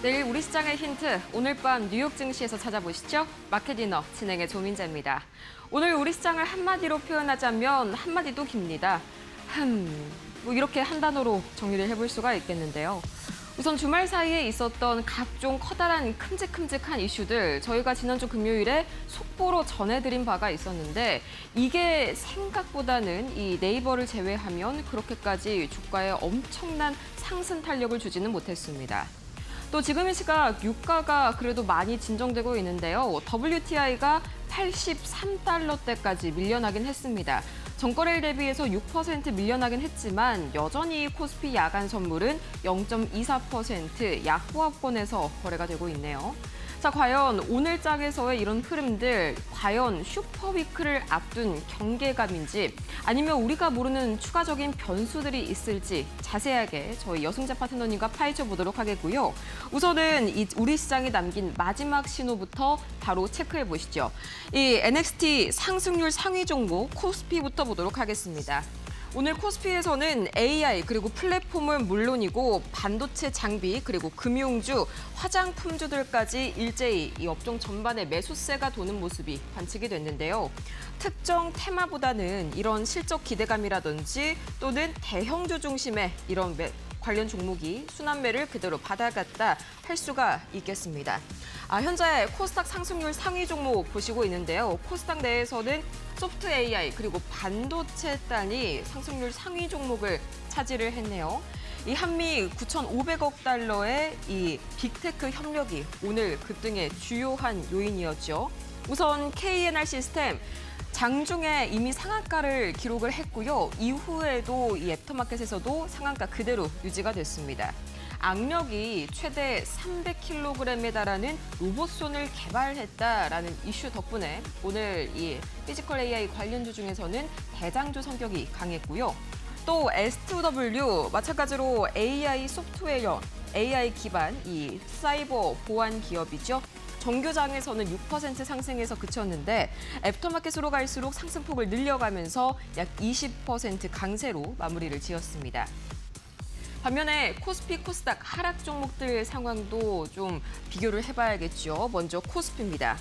내일 우리 시장의 힌트, 오늘 밤 뉴욕 증시에서 찾아보시죠. 마켓디너 진행의 조민재입니다. 오늘 우리 시장을 한마디로 표현하자면 한마디도 깁니다. 이렇게 한 단어로 정리를 해볼 수가 있겠는데요. 우선 주말 사이에 있었던 각종 커다란 큼직큼직한 이슈들, 저희가 지난주 금요일에 속보로 전해드린 바가 있었는데 이게 생각보다는 이 네이버를 제외하면 그렇게까지 주가에 엄청난 상승 탄력을 주지는 못했습니다. 또 지금 이 시각 유가가 그래도 많이 진정되고 있는데요. WTI가 83달러대까지 밀려나긴 했습니다. 전거래일 대비해서 6% 밀려나긴 했지만 여전히 코스피 야간 선물은 0.24% 약보합권에서 거래가 되고 있네요. 자, 과연 오늘 장에서의 이런 흐름들, 과연 슈퍼위크를 앞둔 경계감인지 아니면 우리가 모르는 추가적인 변수들이 있을지 자세하게 저희 여승재 파트너님과 파헤쳐 보도록 하겠고요. 우선은 우리 시장이 남긴 마지막 신호부터 바로 체크해 보시죠. 이 NXT 상승률 상위 종목 코스피부터 보도록 하겠습니다. 오늘 코스피에서는 AI 그리고 플랫폼은 물론이고 반도체 장비 그리고 금융주, 화장품주들까지 일제히 이 업종 전반에 매수세가 도는 모습이 관측이 됐는데요. 특정 테마보다는 이런 실적 기대감이라든지 또는 대형주 중심의 이런 관련 종목이 순환매를 그대로 받아갔다 할 수가 있겠습니다. 현재 코스닥 상승률 상위 종목 보시고 있는데요. 코스닥 내에서는 소프트 AI 그리고 반도체 단이 상승률 상위 종목을 차지를 했네요. 이 한미 9,500억 달러의 이 빅테크 협력이 오늘 급등의 주요한 요인이었죠. 우선 KNR 시스템 장중에 이미 상한가를 기록을 했고요. 이후에도 이 애프터마켓에서도 상한가 그대로 유지가 됐습니다. 악력이 최대 300kg에 달하는 로봇손을 개발했다라는 이슈 덕분에 오늘 이 피지컬 AI 관련주 중에서는 대장주 성격이 강했고요. 또 S2W 마찬가지로 AI 소프트웨어, AI 기반 이 사이버 보안 기업이죠. 정규장에서는 6% 상승해서 그쳤는데 애프터마켓으로 갈수록 상승폭을 늘려가면서 약 20% 강세로 마무리를 지었습니다. 반면에 코스피, 코스닥 하락 종목들 상황도 좀 비교를 해봐야겠죠. 먼저 코스피입니다.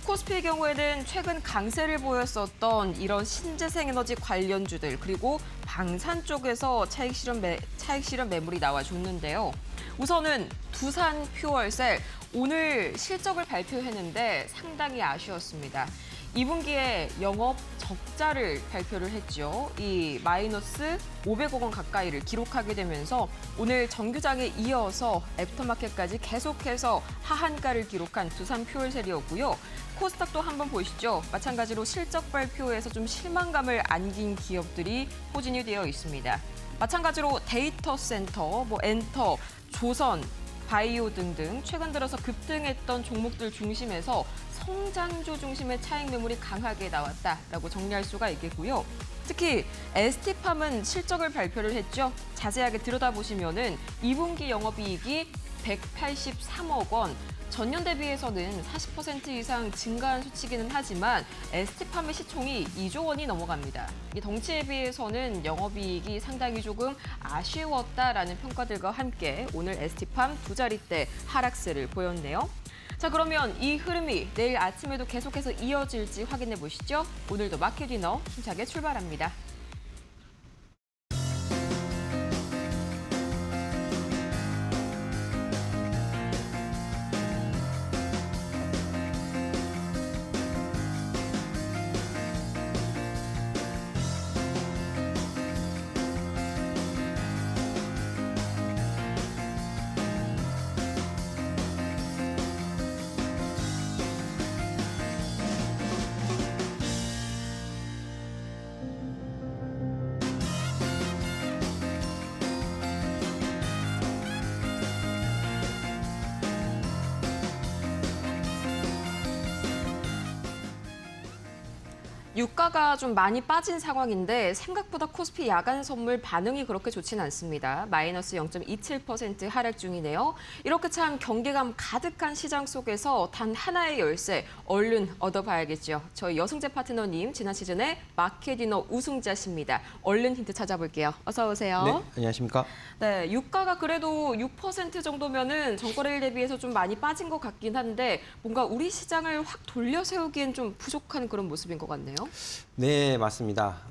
코스피의 경우에는 최근 강세를 보였었던 이런 신재생에너지 관련주들 그리고 방산 쪽에서 차익 실현 매물이 나와줬는데요. 우선은 두산 퓨얼셀 오늘 실적을 발표했는데 상당히 아쉬웠습니다. 2분기에 영업 적자를 발표를 했죠. 이 마이너스 500억 원 가까이를 기록하게 되면서 오늘 정규장에 이어서 애프터마켓까지 계속해서 하한가를 기록한 두산 퓨얼셀이었고요. 코스닥도 한번 보시죠. 마찬가지로 실적 발표에서 좀 실망감을 안긴 기업들이 포진이 되어 있습니다. 마찬가지로 데이터 센터, 엔터, 조선, 바이오 등등 최근 들어서 급등했던 종목들 중심에서 성장주 중심의 차익 매물이 강하게 나왔다라고 정리할 수가 있겠고요. 특히 ST팜은 실적을 발표를 했죠. 자세하게 들여다보시면은 2분기 영업이익이 183억 원, 전년 대비해서는 40% 이상 증가한 수치기는 하지만 ST팜의 시총이 2조 원이 넘어갑니다. 이 덩치에 비해서는 영업이익이 상당히 조금 아쉬웠다라는 평가들과 함께 오늘 ST팜 두 자릿대 하락세를 보였네요. 자, 그러면 이 흐름이 내일 아침에도 계속해서 이어질지 확인해 보시죠. 오늘도 마켓디너 힘차게 출발합니다. 유가가 좀 많이 빠진 상황인데 생각보다 코스피 야간 선물 반응이 그렇게 좋지는 않습니다. 마이너스 0.27% 하락 중이네요. 이렇게 참 경계감 가득한 시장 속에서 단 하나의 열쇠, 얼른 얻어봐야겠죠. 저희 여승재 파트너님, 지난 시즌에 마켓디너 우승자십니다. 얼른 힌트 찾아볼게요. 어서 오세요. 네, 안녕하십니까. 네, 유가가 그래도 6% 정도면은 전거래일 대비해서 좀 많이 빠진 것 같긴 한데 뭔가 우리 시장을 확 돌려 세우기엔 좀 부족한 그런 모습인 것 같네요. 네, 맞습니다.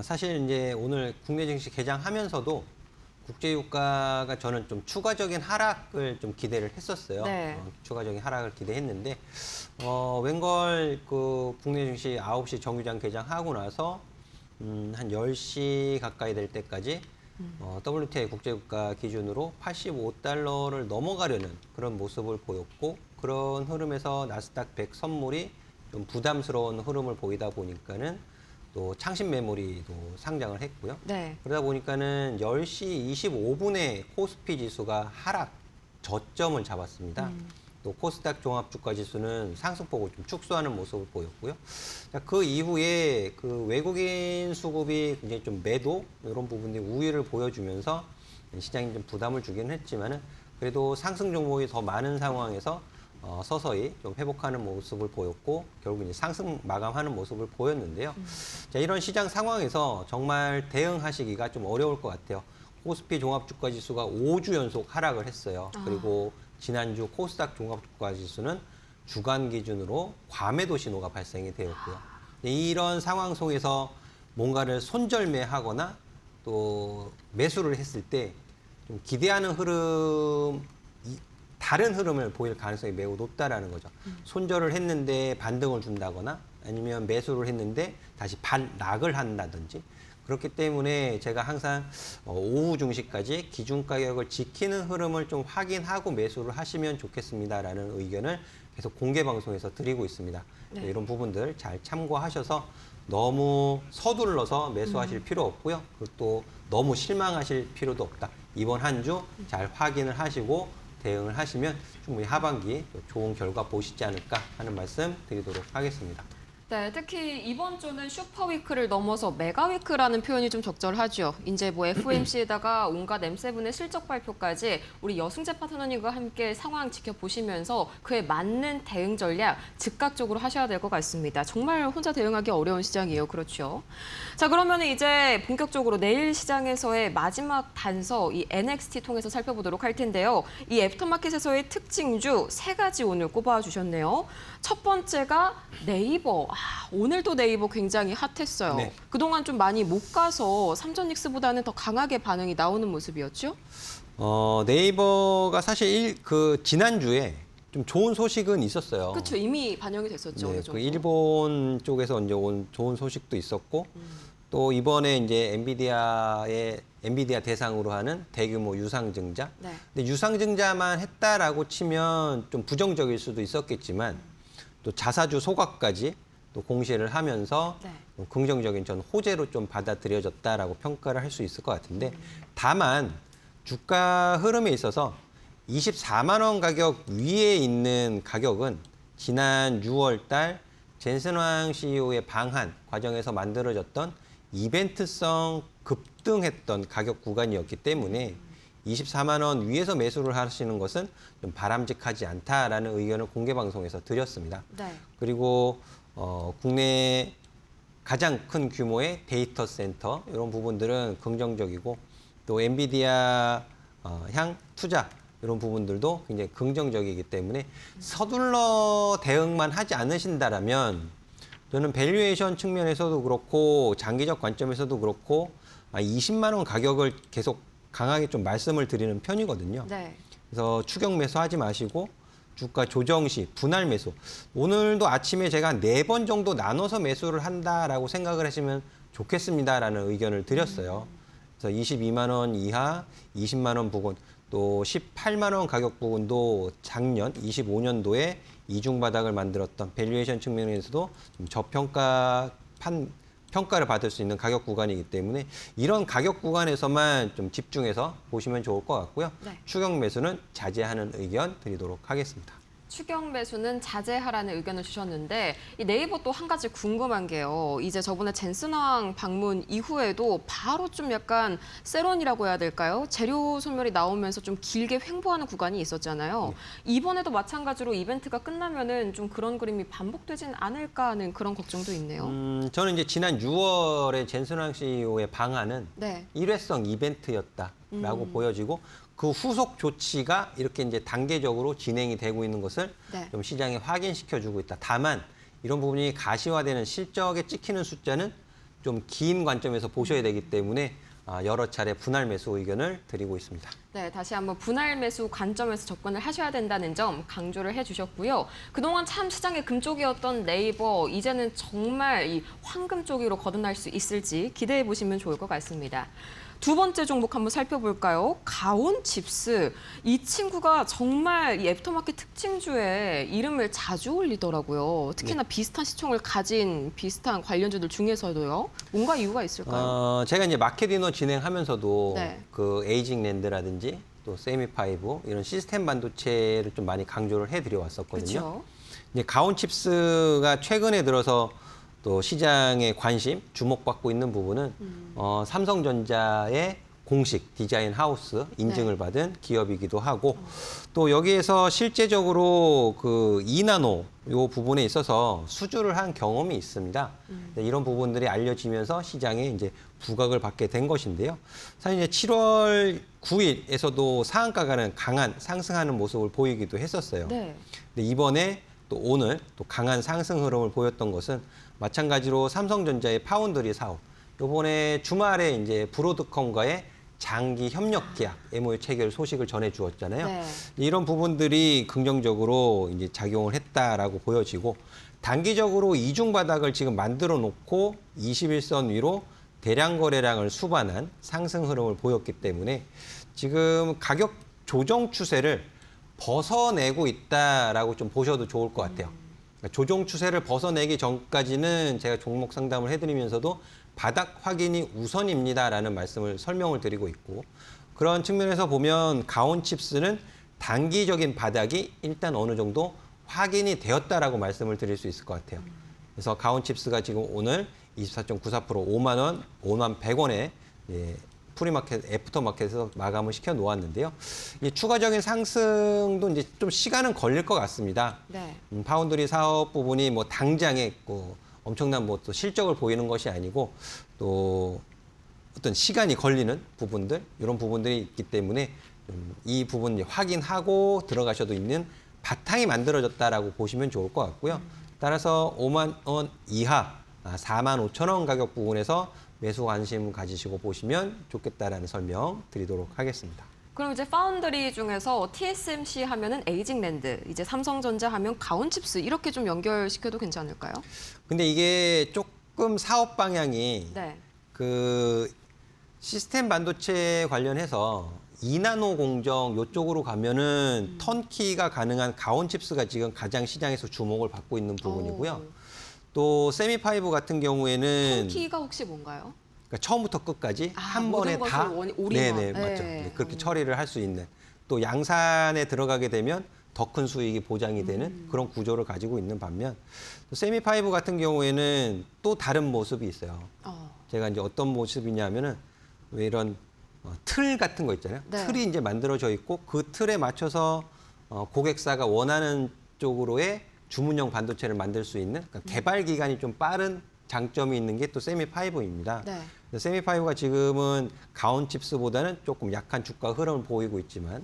사실 이제 오늘 국내 증시 개장하면서도 국제 유가가 저는 좀 추가적인 하락을 좀 기대를 했었어요. 네. 추가적인 하락을 기대했는데 웬걸 그 국내 증시 9시 정규장 개장하고 나서 한 10시 가까이 될 때까지 WTI 국제유가 기준으로 85달러를 넘어가려는 그런 모습을 보였고, 그런 흐름에서 나스닥 100 선물이 좀 부담스러운 흐름을 보이다 보니까는 또 창신 메모리도 상장을 했고요. 네. 그러다 보니까는 10시 25분에 코스피 지수가 하락 저점을 잡았습니다. 또 코스닥 종합주가지수는 상승폭을 좀 축소하는 모습을 보였고요. 자, 그 이후에 그 외국인 수급이 굉장히 좀 매도 이런 부분들이 우위를 보여주면서 시장이 좀 부담을 주기는 했지만은 그래도 상승 종목이 더 많은 상황에서 서서히 좀 회복하는 모습을 보였고 결국 이제 상승 마감하는 모습을 보였는데요. 자, 이런 시장 상황에서 정말 대응하시기가 좀 어려울 것 같아요. 코스피 종합주가지수가 5주 연속 하락을 했어요. 그리고 지난주 코스닥 종합주가지수는 주간 기준으로 과매도 신호가 발생이 되었고요. 이런 상황 속에서 뭔가를 손절매하거나 또 매수를 했을 때 좀 기대하는 흐름, 다른 흐름을 보일 가능성이 매우 높다라는 거죠. 손절을 했는데 반등을 준다거나 아니면 매수를 했는데 다시 반락을 한다든지, 그렇기 때문에 제가 항상 오후 증시까지 기준 가격을 지키는 흐름을 좀 확인하고 매수를 하시면 좋겠습니다라는 의견을 계속 공개 방송에서 드리고 있습니다. 네. 이런 부분들 잘 참고하셔서 너무 서둘러서 매수하실 필요 없고요. 그리고 또 너무 실망하실 필요도 없다. 이번 한 주 잘 확인을 하시고 대응을 하시면 충분히 하반기 좋은 결과 보시지 않을까 하는 말씀 드리도록 하겠습니다. 네, 특히 이번 주는 슈퍼위크를 넘어서 메가위크라는 표현이 좀 적절하죠. 이제 뭐 FOMC에다가 온갖 M7의 실적 발표까지 우리 여승재 파트너님과 함께 상황 지켜보시면서 그에 맞는 대응 전략 즉각적으로 하셔야 될 것 같습니다. 정말 혼자 대응하기 어려운 시장이에요. 그렇죠. 자, 그러면 이제 본격적으로 내일 시장에서의 마지막 단서, 이 NXT 통해서 살펴보도록 할 텐데요. 이 애프터마켓에서의 특징주 3가지 오늘 꼽아주셨네요. 첫 번째가 네이버. 오늘도 네이버 굉장히 핫했어요. 네. 그동안 좀 많이 못 가서 삼성닉스보다는 더 강하게 반응이 나오는 모습이었죠? 네이버가 사실 그 지난주에 좀 좋은 소식은 있었어요. 그렇죠. 이미 반영이 됐었죠. 네, 어느 정도. 그 일본 쪽에서 이제 온 좋은 소식도 있었고, 또 이번에 이제 엔비디아 대상으로 하는 대규모 유상증자. 네. 근데 유상증자만 했다라고 치면 좀 부정적일 수도 있었겠지만, 또 자사주 소각까지 또 공시를 하면서 네. 좀 긍정적인 전 호재로 좀 받아들여졌다라고 평가를 할 수 있을 것 같은데, 다만 주가 흐름에 있어서 24만 원 가격 위에 있는 가격은 지난 6월 달 젠슨황 CEO의 방한 과정에서 만들어졌던 이벤트성 급등했던 가격 구간이었기 때문에 24만 원 위에서 매수를 하시는 것은 좀 바람직하지 않다라는 의견을 공개 방송에서 드렸습니다. 네. 그리고 국내 가장 큰 규모의 데이터 센터 이런 부분들은 긍정적이고, 또 엔비디아 향 투자 이런 부분들도 굉장히 긍정적이기 때문에 서둘러 대응만 하지 않으신다라면 저는 밸류에이션 측면에서도 그렇고 장기적 관점에서도 그렇고 20만 원 가격을 계속 강하게 좀 말씀을 드리는 편이거든요. 네. 그래서 추격 매수하지 마시고 주가 조정 시 분할 매수. 오늘도 아침에 제가 4번 정도 나눠서 매수를 한다라고 생각을 하시면 좋겠습니다라는 의견을 드렸어요. 그래서 22만 원 이하, 20만 원 부근, 또 18만 원 가격 부근도 작년 25년도에 이중 바닥을 만들었던 밸류에이션 측면에서도 좀 평가를 받을 수 있는 가격 구간이기 때문에 이런 가격 구간에서만 좀 집중해서 보시면 좋을 것 같고요. 네. 추격 매수는 자제하는 의견 드리도록 하겠습니다. 추경 매수는 자제하라는 의견을 주셨는데 이 네이버 또 한 가지 궁금한 게요. 이제 저번에 젠슨왕 방문 이후에도 바로 좀 약간 세론이라고 해야 될까요? 재료 소멸이 나오면서 좀 길게 횡보하는 구간이 있었잖아요. 이번에도 마찬가지로 이벤트가 끝나면은 좀 그런 그림이 반복되진 않을까 하는 그런 걱정도 있네요. 저는 이제 지난 6월에 젠슨왕 CEO의 방안은 네. 일회성 이벤트였다라고 보여지고 그 후속 조치가 이렇게 이제 단계적으로 진행이 되고 있는 것을 네. 좀 시장에 확인시켜주고 있다. 다만 이런 부분이 가시화되는 실적에 찍히는 숫자는 좀 긴 관점에서 보셔야 되기 때문에 여러 차례 분할 매수 의견을 드리고 있습니다. 네, 다시 한번 분할 매수 관점에서 접근을 하셔야 된다는 점 강조를 해주셨고요. 그동안 참 시장의 금쪽이었던 네이버, 이제는 정말 이 황금 쪽으로 거듭날 수 있을지 기대해 보시면 좋을 것 같습니다. 두 번째 종목 한번 살펴볼까요? 가온칩스. 이 친구가 정말 이 애프터마켓 특징주에 이름을 자주 올리더라고요. 특히나 비슷한 시총을 가진 비슷한 관련주들 중에서도요. 뭔가 이유가 있을까요? 제가 이제 마켓이너 진행하면서도 네. 그 에이징랜드라든지 또 세미파이브 이런 시스템 반도체를 좀 많이 강조를 해드려 왔었거든요. 그렇죠. 이제 가온칩스가 최근에 들어서 또 시장의 관심, 주목받고 있는 부분은 삼성전자의 공식 디자인 하우스 인증을 받은 기업이기도 하고 또 여기에서 실제적으로 그 2나노 요 부분에 있어서 수주를 한 경험이 있습니다. 이런 부분들이 알려지면서 시장에 이제 부각을 받게 된 것인데요. 사실 이제 7월 9일에서도 상한가가는 강한 상승하는 모습을 보이기도 했었어요. 네. 근데 이번에 또 오늘 또 강한 상승 흐름을 보였던 것은 마찬가지로 삼성전자의 파운드리 사업. 이번에 주말에 이제 브로드컴과의 장기 협력 계약 MOU 체결 소식을 전해 주었잖아요. 네. 이런 부분들이 긍정적으로 이제 작용을 했다라고 보여지고 단기적으로 이중 바닥을 지금 만들어 놓고 21선 위로 대량 거래량을 수반한 상승 흐름을 보였기 때문에 지금 가격 조정 추세를 벗어내고 있다라고 좀 보셔도 좋을 것 같아요. 그러니까 조정 추세를 벗어내기 전까지는 제가 종목 상담을 해드리면서도 바닥 확인이 우선입니다라는 말씀을 설명을 드리고 있고 그런 측면에서 보면 가온칩스는 단기적인 바닥이 일단 어느 정도 확인이 되었다라고 말씀을 드릴 수 있을 것 같아요. 그래서 가온칩스가 지금 오늘 24.94% 5만 원, 5만 100원에 프리마켓, 애프터마켓에서 마감을 시켜 놓았는데요. 이 추가적인 상승도 이제 좀 시간은 걸릴 것 같습니다. 네. 파운드리 사업 부분이 뭐 당장에 엄청난 뭐 또 실적을 보이는 것이 아니고 또 어떤 시간이 걸리는 부분들 이런 부분들이 있기 때문에 이 부분 확인하고 들어가셔도 있는 바탕이 만들어졌다라고 보시면 좋을 것 같고요. 따라서 5만 원 이하 4만 5천 원 가격 부분에서 매수 관심 가지시고 보시면 좋겠다라는 설명 드리도록 하겠습니다. 그럼 이제 파운드리 중에서 TSMC 하면은 에이징랜드, 이제 삼성전자 하면 가온칩스 이렇게 좀 연결시켜도 괜찮을까요? 근데 이게 조금 사업 방향이 네. 그 시스템 반도체 관련해서 2나노 공정 이쪽으로 가면은 턴키가 가능한 가온칩스가 지금 가장 시장에서 주목을 받고 있는 부분이고요. 또 세미파이브 같은 경우에는 턴키가 혹시 뭔가요? 그러니까 처음부터 끝까지 한 모든 번에 다 것을 올인원. 네네 맞죠. 네, 그렇게 처리를 할 수 있는 또 양산에 들어가게 되면 더 큰 수익이 보장이 되는 그런 구조를 가지고 있는 반면 또 세미파이브 같은 경우에는 또 다른 모습이 있어요. 제가 이제 어떤 모습이냐면은 왜 이런 틀 같은 거 있잖아요. 네. 틀이 이제 만들어져 있고 그 틀에 맞춰서 고객사가 원하는 쪽으로의 주문형 반도체를 만들 수 있는 그러니까 개발 기간이 좀 빠른 장점이 있는 게 또 세미파이브입니다. 네. 세미파이브가 지금은 가온칩스보다는 조금 약한 주가 흐름을 보이고 있지만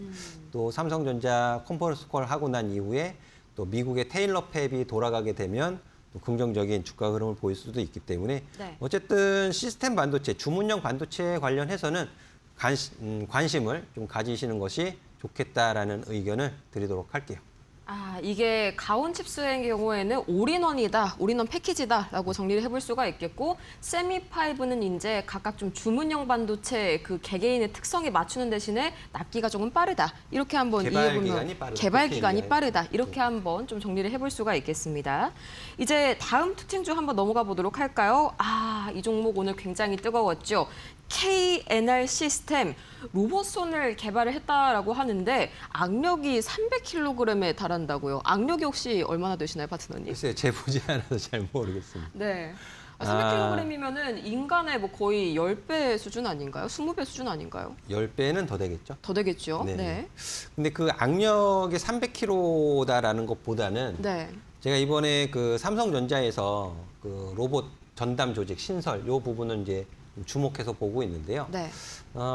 또 삼성전자 컨퍼런스 콜 하고 난 이후에 또 미국의 테일러 팹이 돌아가게 되면 또 긍정적인 주가 흐름을 보일 수도 있기 때문에 네. 어쨌든 시스템 반도체, 주문형 반도체 관련해서는 관심을 좀 가지시는 것이 좋겠다라는 의견을 드리도록 할게요. 이게 가온칩스의 경우에는 올인원이다, 올인원 패키지다라고 정리를 해볼 수가 있겠고, 세미파이브는 이제 각각 좀 주문형 반도체 그 개개인의 특성에 맞추는 대신에 납기가 조금 빠르다. 이렇게 한번 이해해보면 개발 기간이 빠르다. 이렇게 한번 좀 정리를 해볼 수가 있겠습니다. 이제 다음 특징주 한번 넘어가 보도록 할까요? 이 종목 오늘 굉장히 뜨거웠죠. KNR 시스템 로봇손을 개발을 했다라고 하는데 악력이 300kg에 달한다고요. 악력이 혹시 얼마나 되시나요, 파트너님? 글쎄요, 재보지 않아서 잘 모르겠습니다. 네. 300kg이면은 인간의 뭐 거의 10배 수준 아닌가요? 20배 수준 아닌가요? 10배는 더 되겠죠? 더 되겠죠. 네네. 네. 근데 그 악력이 300kg다라는 것보다는 네. 제가 이번에 그 삼성전자에서 그 로봇 전담 조직 신설 요 부분은 이제 주목해서 보고 있는데요. 네.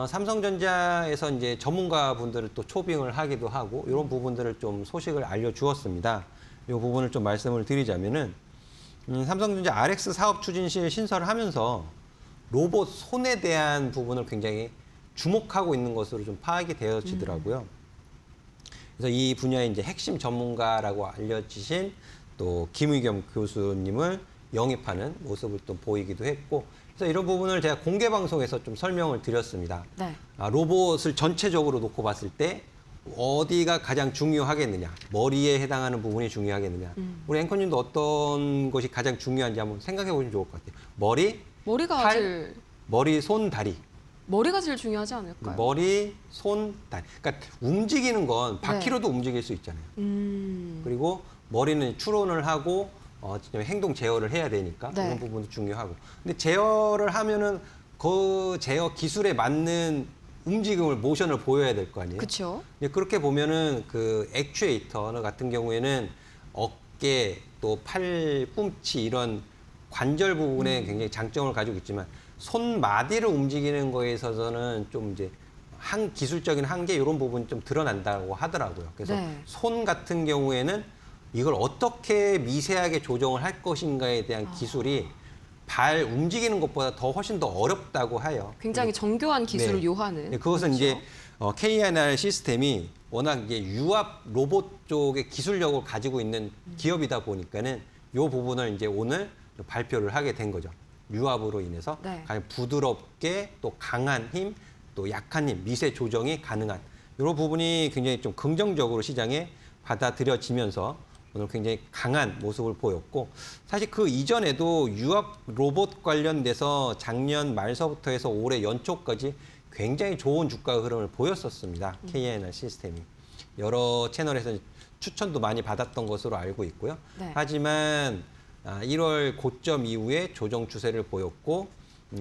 삼성전자에서 이제 전문가 분들을 또 초빙을 하기도 하고 이런 부분들을 좀 소식을 알려주었습니다. 이 부분을 좀 말씀을 드리자면은 삼성전자 RX 사업 추진실 신설을 하면서 로봇 손에 대한 부분을 굉장히 주목하고 있는 것으로 좀 파악이 되어지더라고요. 그래서 이 분야의 이제 핵심 전문가라고 알려지신 또 김의겸 교수님을 영입하는 모습을 또 보이기도 했고, 그래서 이런 부분을 제가 공개 방송에서 좀 설명을 드렸습니다. 네. 로봇을 전체적으로 놓고 봤을 때 어디가 가장 중요하겠느냐, 머리에 해당하는 부분이 중요하겠느냐. 우리 앵커님도 어떤 것이 가장 중요한지 한번 생각해 보시면 좋을 것 같아요. 머리가 팔, 제일 머리, 손, 다리. 머리가 제일 중요하지 않을까요? 머리, 손, 다리. 그러니까 움직이는 건 바퀴로도 움직일 수 있잖아요. 그리고 머리는 추론을 하고 진짜 행동 제어를 해야 되니까 네. 이런 부분도 중요하고. 근데 제어를 하면은 그 제어 기술에 맞는 움직임을 모션을 보여야 될 거 아니에요. 그렇죠. 그렇게 보면은 그 액추에이터 같은 경우에는 어깨 또 팔꿈치 이런 관절 부분에 굉장히 장점을 가지고 있지만 손마디를 움직이는 거에 있어서는 좀 이제 기술적인 한계 이런 부분이 좀 드러난다고 하더라고요. 그래서 네. 손 같은 경우에는 이걸 어떻게 미세하게 조정을 할 것인가에 대한 기술이 발 움직이는 것보다 더 훨씬 더 어렵다고 해요. 굉장히 정교한 기술을 네. 요하는. 그것은 그렇죠. 이제 KNR 시스템이 워낙 이제 유압 로봇 쪽의 기술력을 가지고 있는 기업이다 보니까는 이 부분을 이제 오늘 발표를 하게 된 거죠. 유압으로 인해서 네. 가장 부드럽게 또 강한 힘, 또 약한 힘, 미세 조정이 가능한 이런 부분이 굉장히 좀 긍정적으로 시장에 받아들여지면서 오늘 굉장히 강한 모습을 보였고, 사실 그 이전에도 유압 로봇 관련돼서 작년 말서부터 해서 올해 연초까지 굉장히 좋은 주가 흐름을 보였었습니다. KNR 시스템이. 여러 채널에서 추천도 많이 받았던 것으로 알고 있고요. 네. 하지만 1월 고점 이후에 조정 추세를 보였고,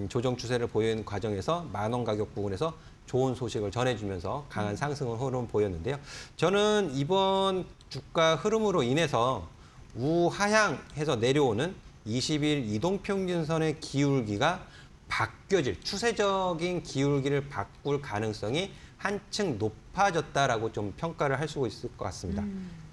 조정 추세를 보이는 과정에서 10,000원 가격 부분에서 좋은 소식을 전해주면서 강한 상승 흐름을 보였는데요. 저는 이번 주가 흐름으로 인해서 우하향해서 내려오는 20일 이동평균선의 기울기가 바뀌어질, 추세적인 기울기를 바꿀 가능성이 한층 높아졌다라고 좀 평가를 할 수 있을 것 같습니다.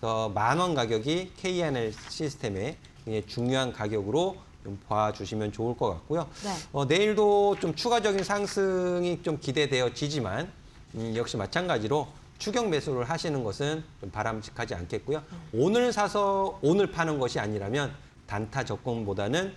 그래서 10,000원 가격이 KNR 시스템의 굉장히 중요한 가격으로 좀 봐주시면 좋을 것 같고요. 네. 내일도 좀 추가적인 상승이 좀 기대되어지지만 역시 마찬가지로 추격 매수를 하시는 것은 좀 바람직하지 않겠고요. 오늘 사서 오늘 파는 것이 아니라면 단타 접근보다는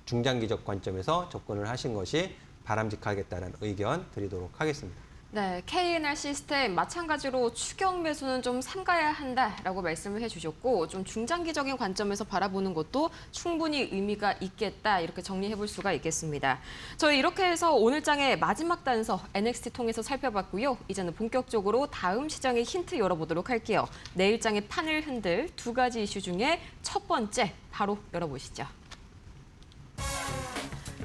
중장기적 관점에서 접근을 하신 것이 바람직하겠다는 의견 드리도록 하겠습니다. 네, KNR 시스템 마찬가지로 추격 매수는 좀 삼가야 한다라고 말씀을 해주셨고, 좀 중장기적인 관점에서 바라보는 것도 충분히 의미가 있겠다, 이렇게 정리해 볼 수가 있겠습니다. 저희 이렇게 해서 오늘 장의 마지막 단서 NXT 통해서 살펴봤고요. 이제는 본격적으로 다음 시장의 힌트 열어보도록 할게요. 내일 장의 판을 흔들 두 가지 이슈 중에 첫 번째 바로 열어보시죠.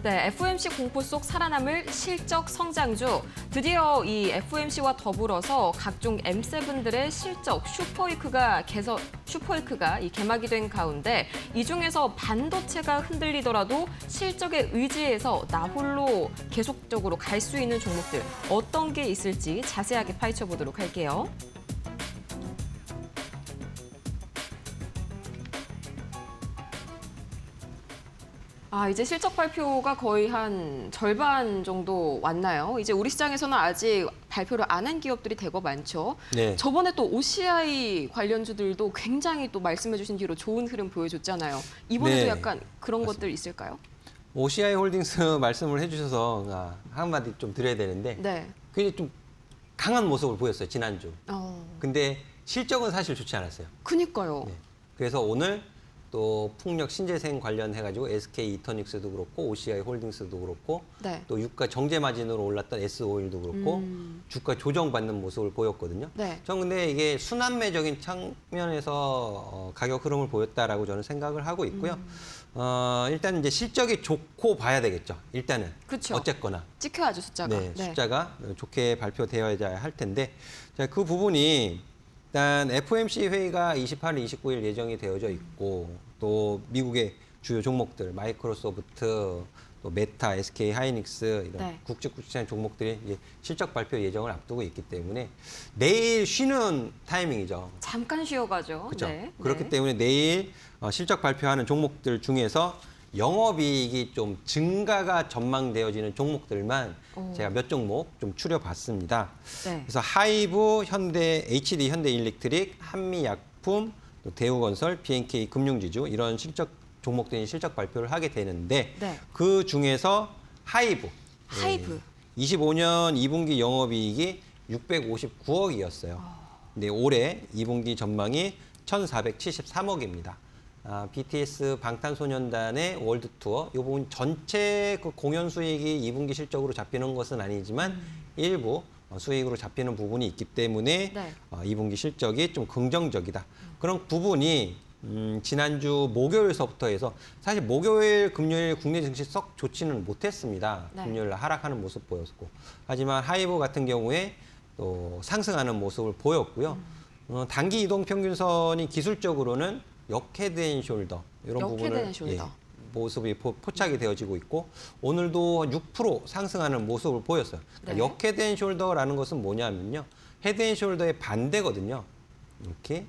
네, FOMC 공포 속 살아남을 실적 성장주. 드디어 이 FOMC와 더불어서 각종 M7들의 실적 슈퍼위크가 개막이 된 가운데 이 중에서 반도체가 흔들리더라도 실적에 의지해서 나홀로 계속적으로 갈 수 있는 종목들 어떤 게 있을지 자세하게 파헤쳐 보도록 할게요. 이제 실적 발표가 거의 한 절반 정도 왔나요? 이제 우리 시장에서는 아직 발표를 안 한 기업들이 대거 많죠. 네. 저번에 또 OCI 관련주들도 굉장히 또 말씀해 주신 뒤로 좋은 흐름 보여줬잖아요. 이번에도 네. 약간 그런 맞습니다. 것들 있을까요? OCI 홀딩스 말씀을 해주셔서 한마디 좀 드려야 되는데 네. 굉장히 좀 강한 모습을 보였어요, 지난주. 어, 근데 실적은 사실 좋지 않았어요. 그니까요. 네. 그래서 오늘 또 풍력 신재생 관련해가지고 SK 이터닉스도 그렇고 OCI 홀딩스도 그렇고 네. 또 유가 정제 마진으로 올랐던 S-오일도 그렇고 주가 조정받는 모습을 보였거든요. 네. 저는 근데 이게 순환매적인 측면에서 가격 흐름을 보였다라고 저는 생각을 하고 있고요. 일단 이제 실적이 좋고 봐야 되겠죠. 일단은 그쵸. 어쨌거나 찍혀야죠, 숫자가. 네, 숫자가 좋게 발표되어야 할 텐데 자, 그 부분이 일단 FOMC 회의가 28일, 29일 예정이 되어져 있고 또 미국의 주요 종목들 마이크로소프트, 또 메타, SK 하이닉스 이런 네. 굵직굵직한 종목들이 이제 실적 발표 예정을 앞두고 있기 때문에 내일 쉬는 타이밍이죠. 잠깐 쉬어가죠. 그렇죠. 네. 그렇기 네. 때문에 내일 실적 발표하는 종목들 중에서 영업이익이 좀 증가가 전망되어지는 종목들만 오. 제가 몇 종목 좀 추려봤습니다. 네. 그래서 하이브, 현대, HD, 현대일렉트릭, 한미약품, 또 대우건설, BNK 금융지주 이런 실적 종목들이 실적 발표를 하게 되는데 네. 그 중에서 하이브. 하이브. 25년 2분기 영업이익이 659억이었어요. 근데 올해 2분기 전망이 1,473억입니다. BTS 방탄소년단의 월드 투어 이 부분 전체 그 공연 수익이 2분기 실적으로 잡히는 것은 아니지만 일부 수익으로 잡히는 부분이 있기 때문에 네. 2분기 실적이 좀 긍정적이다. 그런 부분이 지난주 목요일서부터 해서 사실 목요일, 금요일 국내 증시 썩 좋지는 못했습니다. 네. 금요일 날 하락하는 모습 보였고 하지만 하이브 같은 경우에 또 상승하는 모습을 보였고요. 단기 이동 평균선이 기술적으로는 역헤드앤숄더 이런 부분을 역헤드앤숄더. 모습이 포착이 되어지고 있고 오늘도 6% 상승하는 모습을 보였어요. 그러니까 네. 역헤드앤숄더라는 것은 뭐냐면요. 헤드앤숄더의 반대거든요. 이렇게.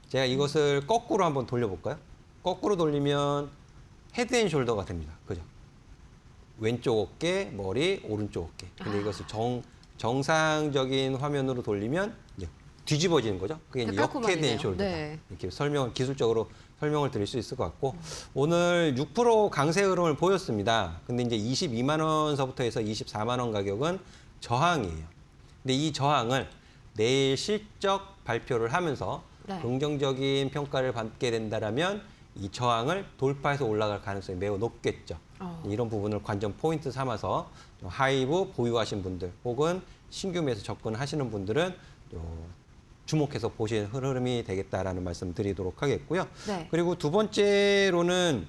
제가 이것을 거꾸로 한번 돌려볼까요? 거꾸로 돌리면 헤드앤숄더가 됩니다. 그죠? 왼쪽 어깨, 머리, 오른쪽 어깨. 근데 이것을 정상적인 화면으로 돌리면 이제 뒤집어지는 거죠. 그게 이제 깔끔하네요. 역헤드앤숄더다. 네. 이렇게 기술적으로 설명을 드릴 수 있을 것 같고 오늘 6% 강세 흐름을 보였습니다. 근데 이제 22만 원서부터 해서 24만 원 가격은 저항이에요. 근데 이 저항을 내일 실적 발표를 하면서 네. 긍정적인 평가를 받게 된다라면 이 저항을 돌파해서 올라갈 가능성이 매우 높겠죠. 이런 부분을 관전 포인트 삼아서 하이브 보유하신 분들 혹은 신규 매수 접근하시는 분들은 주목해서 보시는 흐름이 되겠다라는 말씀 드리도록 하겠고요. 네. 그리고 두 번째로는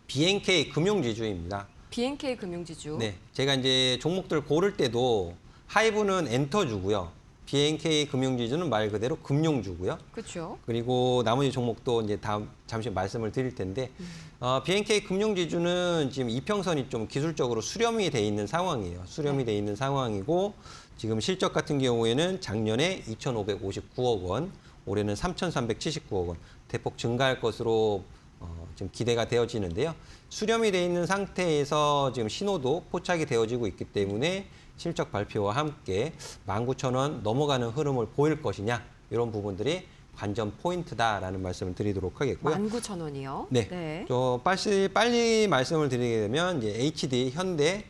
BNK 금융지주입니다. BNK 금융지주. 네, 제가 이제 종목들 고를 때도 하이브는 엔터주고요. BNK 금융지주는 말 그대로 금융주고요. 그렇죠. 그리고 나머지 종목도 이제 다음 잠시 말씀을 드릴 텐데 BNK 금융지주는 지금 이평선이 좀 기술적으로 수렴이 돼 있는 상황이에요. 수렴이 돼 있는 상황이고 지금 실적 같은 경우에는 작년에 2,559억 원, 올해는 3,379억 원 대폭 증가할 것으로 지금 기대가 되어지는데요. 수렴이 돼 있는 상태에서 지금 신호도 포착이 되어지고 있기 때문에 실적 발표와 함께 19,000원 넘어가는 흐름을 보일 것이냐 이런 부분들이 관전 포인트다라는 말씀을 드리도록 하겠고요. 19,000원이요. 네. 네. 저 빨리 말씀을 드리게 되면 이제 HD, 현대,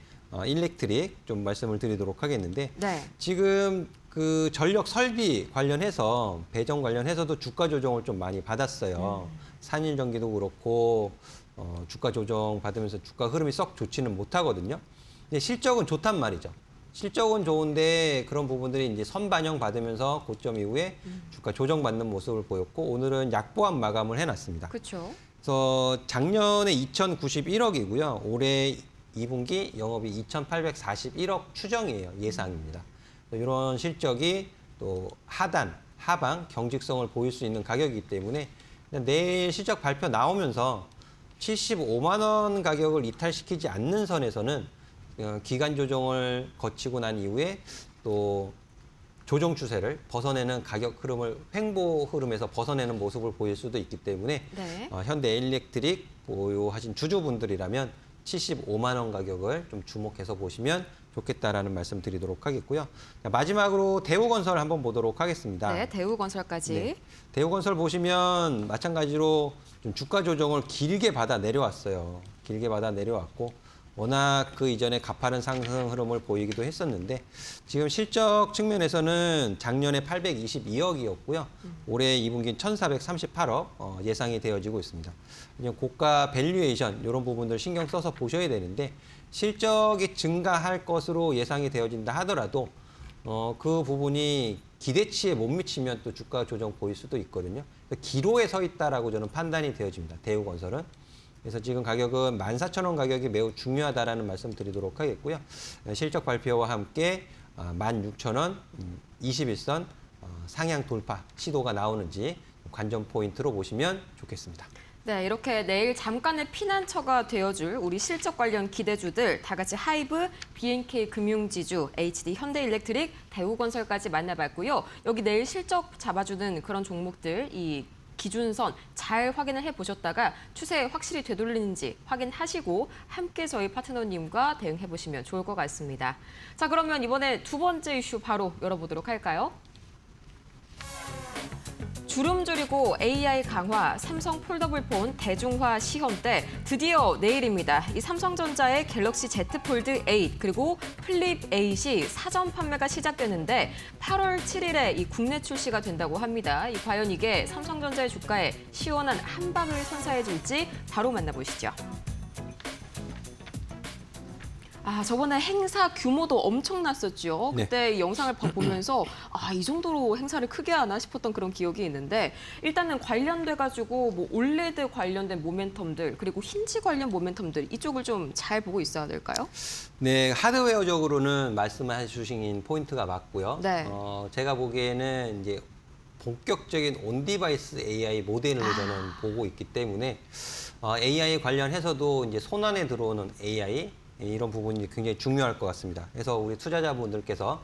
일렉트릭 좀 말씀을 드리도록 하겠는데 네. 지금 그 전력 설비 관련해서 배정 관련해서도 주가 조정을 좀 많이 받았어요. 산일전기도 그렇고 주가 조정 받으면서 주가 흐름이 썩 좋지는 못하거든요. 근데 실적은 좋단 말이죠. 실적은 좋은데 그런 부분들이 이제 선반영 받으면서 고점 이후에 주가 조정받는 모습을 보였고 오늘은 약보합 마감을 해놨습니다. 그렇죠. 그래서 작년에 2,091억이고요. 올해 2분기 영업이 2,841억 추정이에요. 예상입니다. 이런 실적이 또 하방 경직성을 보일 수 있는 가격이기 때문에 내일 실적 발표 나오면서 75만 원 가격을 이탈시키지 않는 선에서는 기간 조정을 거치고 난 이후에 또 조정 추세를 벗어내는 가격 흐름을 횡보 흐름에서 벗어내는 모습을 보일 수도 있기 때문에 네. 현대일렉트릭 보유하신 주주분들이라면 75만 원 가격을 좀 주목해서 보시면 좋겠다라는 말씀 드리도록 하겠고요. 자, 마지막으로 대우건설 한번 보도록 하겠습니다. 네, 대우건설까지. 네. 대우건설 보시면 마찬가지로 좀 주가 조정을 길게 받아 내려왔어요. 길게 받아 내려왔고 워낙 그 이전에 가파른 상승 흐름을 보이기도 했었는데 지금 실적 측면에서는 작년에 822억이었고요. 올해 2분기 1,438억 예상이 되어지고 있습니다. 고가 밸류에이션 이런 부분들 신경 써서 보셔야 되는데 실적이 증가할 것으로 예상이 되어진다 하더라도 그 부분이 기대치에 못 미치면 또 주가 조정 보일 수도 있거든요. 기로에 서 있다라고 저는 판단이 되어집니다. 대우건설은. 그래서 지금 가격은 14,000원 가격이 매우 중요하다라는 말씀 드리도록 하겠고요. 실적 발표와 함께 16,000원 21선 상향 돌파 시도가 나오는지 관전 포인트로 보시면 좋겠습니다. 네, 이렇게 내일 잠깐의 피난처가 되어줄 우리 실적 관련 기대주들 다 같이 하이브, B&K 금융지주, HD 현대일렉트릭, 대우건설까지 만나봤고요. 여기 내일 실적 잡아주는 그런 종목들 이 기준선 잘 확인을 해보셨다가 추세 확실히 되돌리는지 확인하시고 함께 저희 파트너님과 대응해보시면 좋을 것 같습니다. 자, 그러면 이번에 두 번째 이슈 바로 열어보도록 할까요? 주름 줄이고 AI 강화, 삼성 폴더블폰 대중화 시험대 드디어 내일입니다. 이 삼성전자의 갤럭시 Z 폴드 8 그리고 플립 8이 사전 판매가 시작되는데 8월 7일에 이 국내 출시가 된다고 합니다. 과연 이게 삼성전자의 주가에 시원한 한방을 선사해줄지 바로 만나보시죠. 저번에 행사 규모도 엄청났었죠. 네. 그때 이 영상을 보면서 이 정도로 행사를 크게 하나 싶었던 그런 기억이 있는데 일단은 관련돼가지고 뭐 올레드 관련된 모멘텀들 그리고 힌지 관련 모멘텀들 이쪽을 좀 잘 보고 있어야 될까요? 네, 하드웨어적으로는 말씀해 주신 포인트가 맞고요. 네. 제가 보기에는 이제 본격적인 온디바이스 AI 모델로 저는 보고 있기 때문에 AI 관련해서도 이제 손안에 들어오는 AI 이런 부분이 굉장히 중요할 것 같습니다. 그래서 우리 투자자분들께서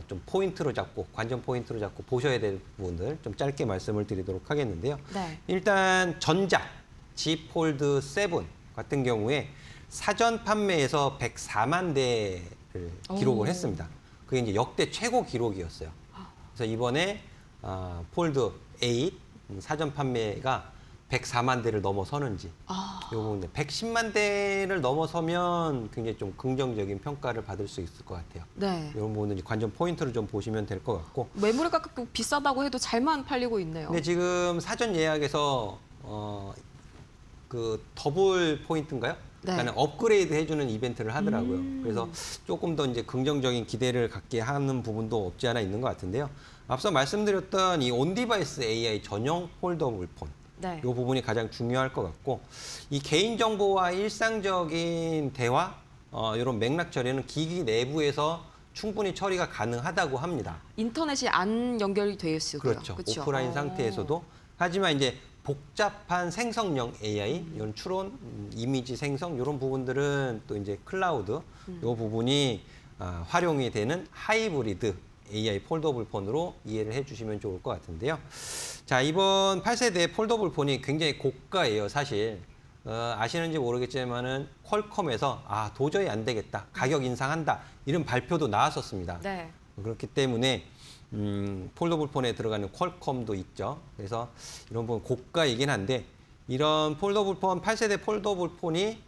좀 포인트로 잡고 관전 포인트로 잡고 보셔야 될 부분들 좀 짧게 말씀을 드리도록 하겠는데요. 네. 일단 전작 G 폴드 7 같은 경우에 사전 판매에서 104만 대를 기록을 했습니다. 그게 이제 역대 최고 기록이었어요. 그래서 이번에 폴드 8 사전 판매가 104만 대를 넘어서는지 이 부분인데 110만 대를 넘어서면 굉장히 좀 긍정적인 평가를 받을 수 있을 것 같아요. 네. 이런 부분은 관전 포인트를 좀 보시면 될 것 같고. 매물 가격도 비싸다고 해도 잘만 팔리고 있네요. 근데 지금 사전 예약에서 그 더블 포인트인가요? 네. 그러니까 업그레이드 해주는 이벤트를 하더라고요. 그래서 조금 더 이제 긍정적인 기대를 갖게 하는 부분도 없지 않아 있는 것 같은데요. 앞서 말씀드렸던 이 온디바이스 AI 전용 폴더블 폰. 네. 이 부분이 가장 중요할 것 같고 이 개인정보와 일상적인 대화 이런 맥락 처리는 기기 내부에서 충분히 처리가 가능하다고 합니다. 인터넷이 안 연결이 되어 있고요. 그렇죠. 오프라인 상태에서도. 하지만 이제 복잡한 생성형 AI, 이런 추론, 이미지 생성 이런 부분들은 또 이제 클라우드 이 부분이 활용이 되는 하이브리드 AI 폴더블 폰으로 이해를 해주시면 좋을 것 같은데요. 자, 이번 8세대 폴더블 폰이 굉장히 고가예요, 사실. 아시는지 모르겠지만은 퀄컴에서 도저히 안 되겠다, 가격 인상한다 이런 발표도 나왔었습니다. 네. 그렇기 때문에 폴더블 폰에 들어가는 퀄컴도 있죠. 그래서 이런 부분 고가이긴 한데 이런 폴더블 폰 8세대 폴더블 폰이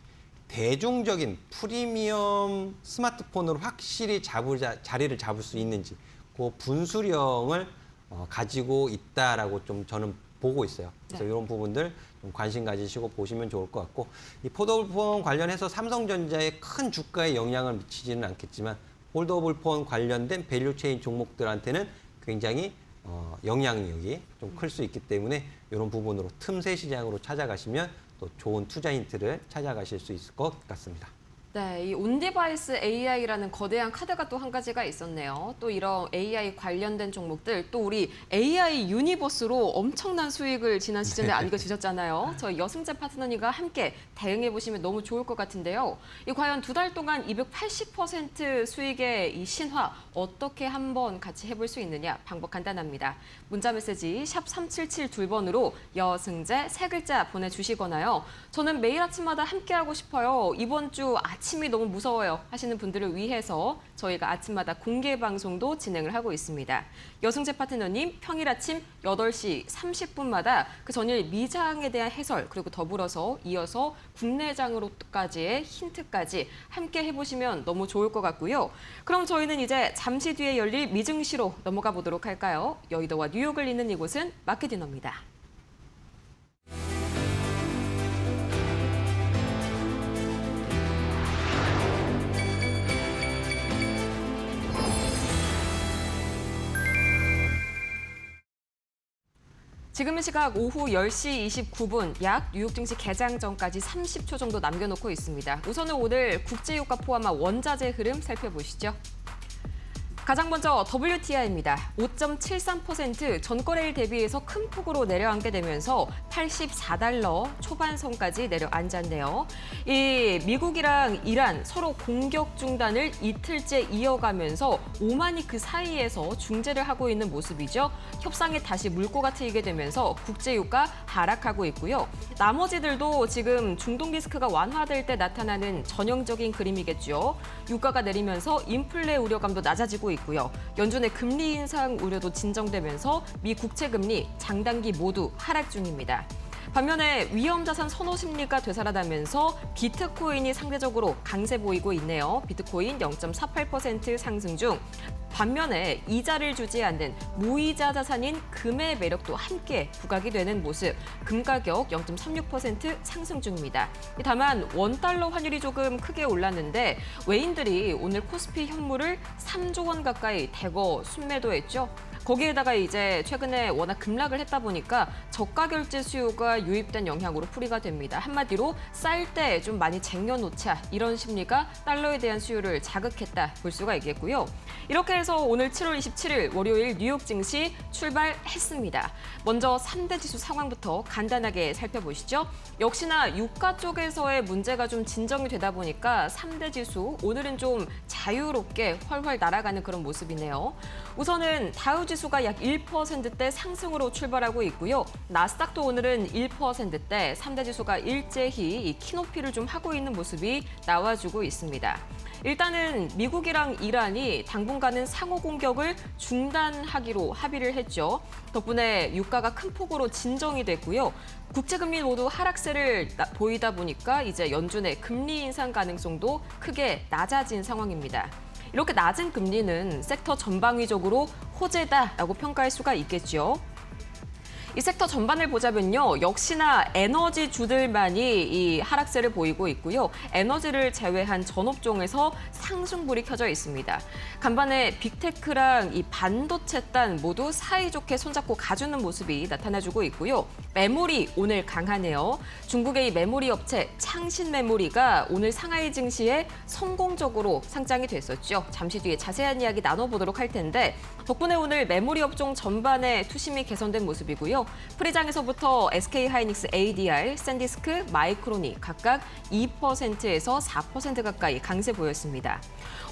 대중적인 프리미엄 스마트폰으로 확실히 자리를 잡을 수 있는지 그 분수령을 가지고 있다라고 좀 저는 보고 있어요. 그래서 네. 이런 부분들 좀 관심 가지시고 보시면 좋을 것 같고 이 폴더블폰 관련해서 삼성전자에 큰 주가에 영향을 미치지는 않겠지만 폴더블폰 관련된 밸류체인 종목들한테는 굉장히 영향력이 좀 클 수 있기 때문에 이런 부분으로 틈새 시장으로 찾아가시면 또 좋은 투자 힌트를 찾아가실 수 있을 것 같습니다. 네, 이 온디바이스 AI라는 거대한 카드가 또 한 가지가 있었네요. 또 이런 AI 관련된 종목들, 또 우리 AI 유니버스로 엄청난 수익을 지난 시즌에 안겨주셨잖아요. 저희 여승재 파트너님과 함께 대응해보시면 너무 좋을 것 같은데요. 이 과연 두 달 동안 280% 수익의 이 신화 어떻게 한번 같이 해볼 수 있느냐? 방법 간단합니다. 문자 메시지 샵 3772번으로 여승재 세 글자 보내주시거나요. 저는 매일 아침마다 함께하고 싶어요. 이번 주 아침 아침이 너무 무서워요 하시는 분들을 위해서 저희가 아침마다 공개 방송도 진행을 하고 있습니다. 여승재 파트너님 평일 아침 8시 30분마다 그 전일 미장에 대한 해설 그리고 더불어서 이어서 국내장으로까지의 힌트까지 함께 해보시면 너무 좋을 것 같고요. 그럼 저희는 이제 잠시 뒤에 열릴 미증시로 넘어가 보도록 할까요? 여의도와 뉴욕을 잇는 이곳은 마켓디너입니다. 지금은 시각 오후 10시 29분, 약 뉴욕 증시 개장 전까지 30초 정도 남겨놓고 있습니다. 우선은 오늘 국제유가 포함한 원자재 흐름 살펴보시죠. 가장 먼저 WTI입니다. 5.73% 전거래일 대비해서 큰 폭으로 내려앉게 되면서 84달러 초반선까지 내려앉았네요. 이 미국이랑 이란 서로 공격 중단을 이틀째 이어가면서 오만이 그 사이에서 중재를 하고 있는 모습이죠. 협상에 다시 물꼬가 트이게 되면서 국제유가 하락하고 있고요. 나머지들도 지금 중동 리스크가 완화될 때 나타나는 전형적인 그림이겠죠. 유가가 내리면서 인플레 우려감도 낮아지고 있고요. 연준의 금리 인상 우려도 진정되면서 미 국채 금리 장단기 모두 하락 중입니다. 반면에 위험자산 선호 심리가 되살아나면서 비트코인이 상대적으로 강세 보이고 있네요. 비트코인 0.48% 상승 중. 반면에 이자를 주지 않는 무이자 자산인 금의 매력도 함께 부각이 되는 모습. 금 가격 0.36% 상승 중입니다. 다만 원달러 환율이 조금 크게 올랐는데 외인들이 오늘 코스피 현물을 3조 원 가까이 대거 순매도했죠. 거기에다가 이제 최근에 워낙 급락을 했다 보니까 저가 결제 수요가 유입된 영향으로 풀이가 됩니다. 한마디로 쌀 때 좀 많이 쟁여놓자 이런 심리가 달러에 대한 수요를 자극했다 볼 수가 있겠고요. 이렇게 해서 오늘 7월 27일 월요일 뉴욕 증시 출발했습니다. 먼저 3대 지수 상황부터 간단하게 살펴보시죠. 역시나 유가 쪽에서의 문제가 좀 진정이 되다 보니까 3대 지수 오늘은 좀 자유롭게 훨훨 날아가는 그런 모습이네요. 우선은 다우 지수가 약 1%대 상승으로 출발하고 있고요. 나스닥도 오늘은 1%대 3대 지수가 일제히 이 키높이를 좀 하고 있는 모습이 나와주고 있습니다. 일단은 미국이랑 이란이 당분간은 상호 공격을 중단하기로 합의를 했죠. 덕분에 유가가 큰 폭으로 진정이 됐고요. 국제금리 모두 하락세를 보이다 보니까 이제 연준의 금리 인상 가능성도 크게 낮아진 상황입니다. 이렇게 낮은 금리는 섹터 전방위적으로 호재다라고 평가할 수가 있겠죠. 이 섹터 전반을 보자면요. 역시나 에너지주들만이 이 하락세를 보이고 있고요. 에너지를 제외한 전업종에서 상승불이 켜져 있습니다. 간밤에 빅테크랑 이 반도체단 모두 사이좋게 손잡고 가주는 모습이 나타나주고 있고요. 메모리 오늘 강하네요. 중국의 이 메모리 업체 창신메모리가 오늘 상하이 증시에 성공적으로 상장이 됐었죠. 잠시 뒤에 자세한 이야기 나눠보도록 할 텐데 덕분에 오늘 메모리 업종 전반의 투심이 개선된 모습이고요. 프리장에서부터 SK하이닉스 ADR, 샌디스크, 마이크론이 각각 2%에서 4% 가까이 강세 보였습니다.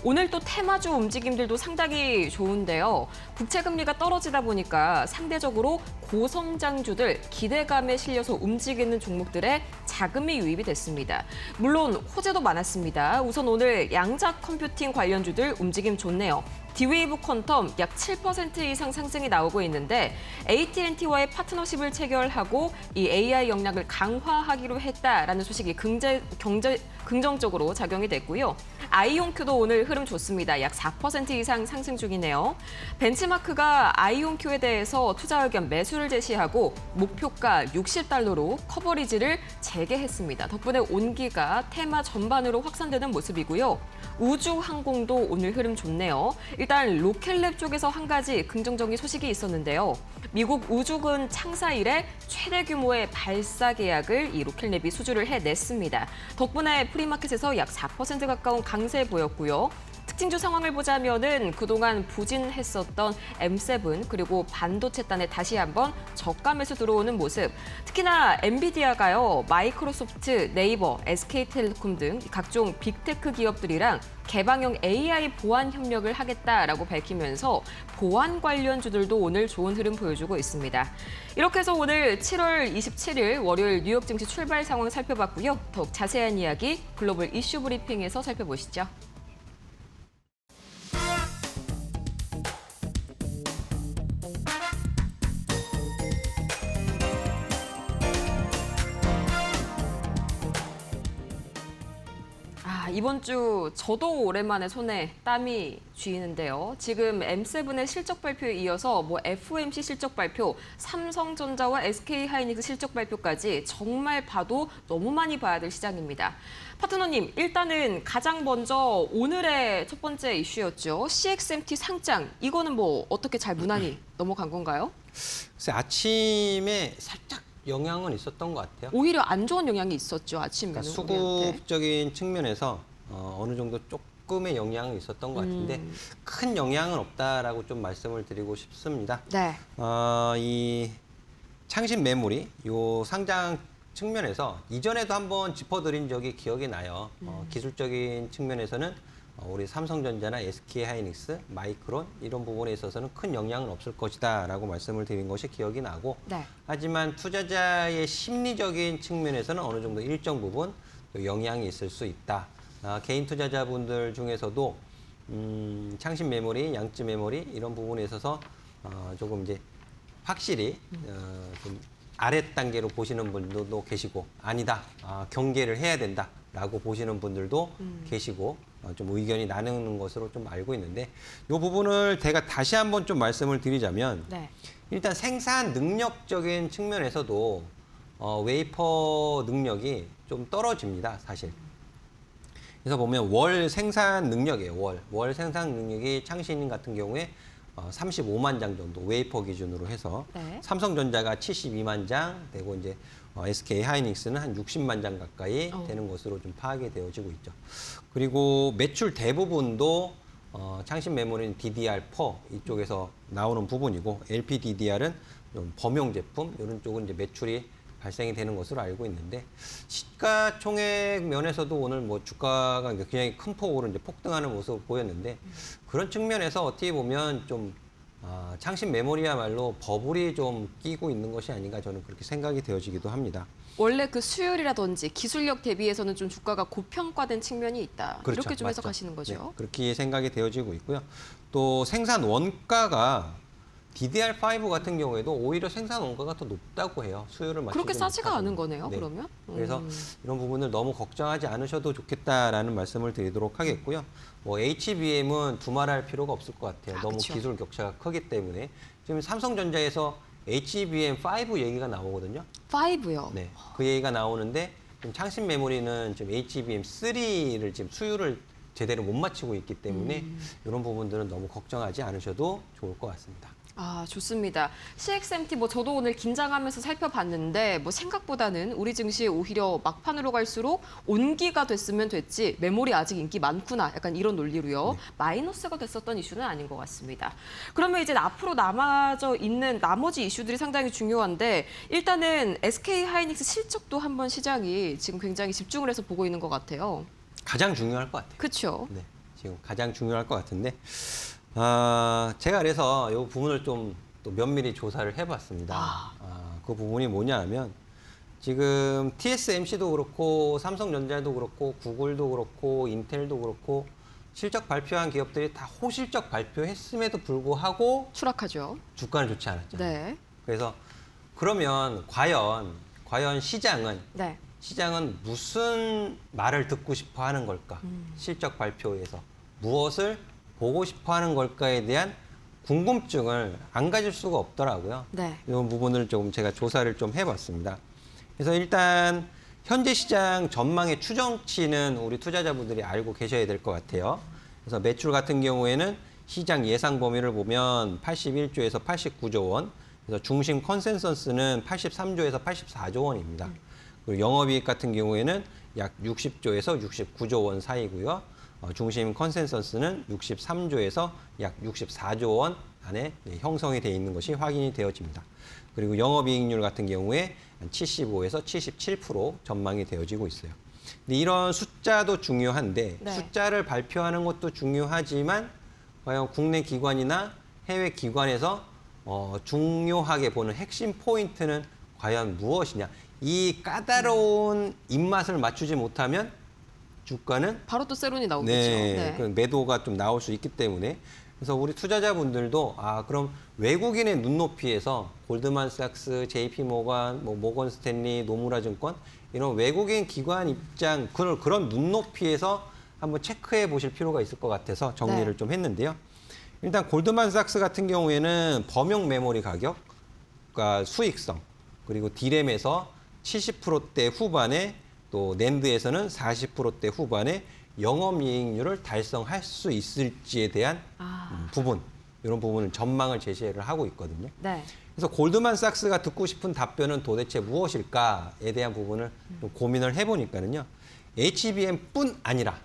오늘 또 테마주 움직임들도 상당히 좋은데요. 국채금리가 떨어지다 보니까 상대적으로 고성장주들 기대감에 실려서 움직이는 종목들의 자금이 유입이 됐습니다. 물론 호재도 많았습니다. 우선 오늘 양자 컴퓨팅 관련주들 움직임 좋네요. D-Wave 퀀텀 약 7% 이상 상승이 나오고 있는데 AT&T와의 파트너십을 체결하고 이 AI 역량을 강화하기로 했다라는 소식이 긍정적으로 작용이 됐고요. 아이온큐도 오늘 흐름 좋습니다. 약 4% 이상 상승 중이네요. 벤치마크가 아이온큐에 대해서 투자 의견 매수를 제시하고 목표가 60달러로 커버리지를 재개했습니다. 덕분에 온기가 테마 전반으로 확산되는 모습이고요. 우주항공도 오늘 흐름 좋네요. 일단 로켓랩 쪽에서 한 가지 긍정적인 소식이 있었는데요. 미국 우주군 창사 이래 최대 규모의 발사 계약을 이 로켓랩이 수주를 해냈습니다. 덕분에 프리마켓에서 약 4% 가까운 강세 보였고요. 특징주 상황을 보자면은 그동안 부진했었던 M7 그리고 반도체단에 다시 한번 저가 매수 들어오는 모습. 특히나 엔비디아가요. 마이크로소프트, 네이버, SK텔레콤 등 각종 빅테크 기업들이랑 개방형 AI 보안 협력을 하겠다라고 밝히면서 보안 관련주들도 오늘 좋은 흐름 보여주고 있습니다. 이렇게 해서 오늘 7월 27일 월요일 뉴욕 증시 출발 상황 살펴봤고요. 더욱 자세한 이야기 글로벌 이슈 브리핑에서 살펴보시죠. 이번 주 저도 오랜만에 손에 땀이 쥐이는데요. 지금 M7의 실적 발표에 이어서 FOMC 실적 발표, 삼성전자와 SK하이닉스 실적 발표까지 정말 봐도 너무 많이 봐야 될 시장입니다. 파트너님, 일단은 가장 먼저 오늘의 첫 번째 이슈였죠. CXMT 상장, 이거는 어떻게 잘 무난히 넘어간 건가요? 글쎄, 아침에 살짝 영향은 있었던 것 같아요. 오히려 안 좋은 영향이 있었죠, 아침에는. 그러니까 수급적인 측면에서 어느 정도 조금의 영향은 있었던 것 같은데 큰 영향은 없다라고 좀 말씀을 드리고 싶습니다. 네. 이 창신 메모리 요 상장 측면에서 이전에도 한번 짚어드린 적이 기억이 나요. 기술적인 측면에서는 우리 삼성전자나 SK하이닉스, 마이크론 이런 부분에 있어서는 큰 영향은 없을 것이다라고 말씀을 드린 것이 기억이 나고 네. 하지만 투자자의 심리적인 측면에서는 어느 정도 일정 부분 또 영향이 있을 수 있다. 개인 투자자분들 중에서도 창신 메모리, 양쯔 메모리 이런 부분에 있어서 조금 이제 확실히 좀 아래 단계로 보시는 분들도 계시고 아니다, 경계를 해야 된다라고 보시는 분들도 계시고 좀 의견이 나누는 것으로 좀 알고 있는데 이 부분을 제가 다시 한번 좀 말씀을 드리자면 네. 일단 생산 능력적인 측면에서도 웨이퍼 능력이 좀 떨어집니다, 사실. 그래서 보면 월 생산 능력이에요, 월 생산 능력이 창신 같은 경우에 35만 장 정도 웨이퍼 기준으로 해서 네. 삼성전자가 72만 장 되고 이제 SK 하이닉스는 한 60만 장 가까이 되는 것으로 좀 파악이 되어지고 있죠. 그리고 매출 대부분도 창신 메모리는 DDR4 이쪽에서 나오는 부분이고 LPDDR은 좀 범용 제품 이런 쪽은 이제 매출이 발생이 되는 것으로 알고 있는데 시가총액 면에서도 오늘 주가가 굉장히 큰 폭으로 이제 폭등하는 모습을 보였는데 그런 측면에서 어떻게 보면 좀 창신 메모리야말로 버블이 좀 끼고 있는 것이 아닌가 저는 그렇게 생각이 되어지기도 합니다. 원래 그 수율이라든지 기술력 대비해서는 좀 주가가 고평가된 측면이 있다. 그렇죠, 이렇게 좀 맞죠. 해석하시는 거죠? 네, 그렇게 생각이 되어지고 있고요. 또 생산 원가가 DDR5 같은 경우에도 오히려 생산 원가가 더 높다고 해요. 수요를 맞추지 그렇게 싸지가 못하고. 않은 거네요, 네. 그러면? 그래서 이런 부분을 너무 걱정하지 않으셔도 좋겠다라는 말씀을 드리도록 하겠고요. HBM은 두말할 필요가 없을 것 같아요. 너무 그쵸. 기술 격차가 크기 때문에. 지금 삼성전자에서 HBM5 얘기가 나오거든요. 5요? 네, 그 얘기가 나오는데 지금 창신 메모리는 지금 HBM3를 지금 수요를 제대로 못 맞추고 있기 때문에 이런 부분들은 너무 걱정하지 않으셔도 좋을 것 같습니다. 좋습니다. CXMT 저도 오늘 긴장하면서 살펴봤는데 생각보다는 우리 증시 오히려 막판으로 갈수록 온기가 됐으면 됐지 메모리 아직 인기 많구나 약간 이런 논리로요. 네. 마이너스가 됐었던 이슈는 아닌 것 같습니다. 그러면 이제 앞으로 남아져 있는 나머지 이슈들이 상당히 중요한데 일단은 SK하이닉스 실적도 한번 시장이 지금 굉장히 집중을 해서 보고 있는 것 같아요. 가장 중요할 것 같아요. 그렇죠. 네, 지금 가장 중요할 것 같은데 제가 그래서 이 부분을 좀 또 면밀히 조사를 해봤습니다. 그 부분이 뭐냐 하면 지금 TSMC도 그렇고 삼성전자도 그렇고 구글도 그렇고 인텔도 그렇고 실적 발표한 기업들이 다 호실적 발표했음에도 불구하고 추락하죠. 주가는 좋지 않았잖아요. 네. 그래서 그러면 과연 시장은 네. 무슨 말을 듣고 싶어 하는 걸까? 실적 발표에서 무엇을 보고 싶어 하는 걸까에 대한 궁금증을 안 가질 수가 없더라고요. 네. 이 부분을 좀 제가 조사를 좀 해봤습니다. 그래서 일단 현재 시장 전망의 추정치는 우리 투자자분들이 알고 계셔야 될 것 같아요. 그래서 매출 같은 경우에는 시장 예상 범위를 보면 81조에서 89조 원, 그래서 중심 컨센서스는 83조에서 84조 원입니다. 그리고 영업이익 같은 경우에는 약 60조에서 69조 원 사이고요. 중심 컨센서스는 63조에서 약 64조 원 안에 형성이 되어 있는 것이 확인이 되어집니다. 그리고 영업이익률 같은 경우에 75에서 77% 전망이 되어지고 있어요. 근데 이런 숫자도 중요한데 네. 숫자를 발표하는 것도 중요하지만 과연 국내 기관이나 해외 기관에서 중요하게 보는 핵심 포인트는 과연 무엇이냐. 이 까다로운 입맛을 맞추지 못하면 주가는 바로 또 세론이 나오겠죠. 네, 그 매도가 좀 나올 수 있기 때문에 그래서 우리 투자자분들도 그럼 외국인의 눈높이에서 골드만삭스, JP모건, 모건 스탠리, 노무라 증권 이런 외국인 기관 입장 그런 눈높이에서 한번 체크해 보실 필요가 있을 것 같아서 정리를 네. 좀 했는데요. 일단 골드만삭스 같은 경우에는 범용 메모리 가격과 수익성 그리고 D램에서 70%대 후반에 또 낸드에서는 40%대 후반에 영업이익률을 달성할 수 있을지에 대한 부분 이런 부분을 전망을 제시를 하고 있거든요. 네. 그래서 골드만삭스가 듣고 싶은 답변은 도대체 무엇일까에 대한 부분을 좀 고민을 해보니까는요. HBM뿐만 아니라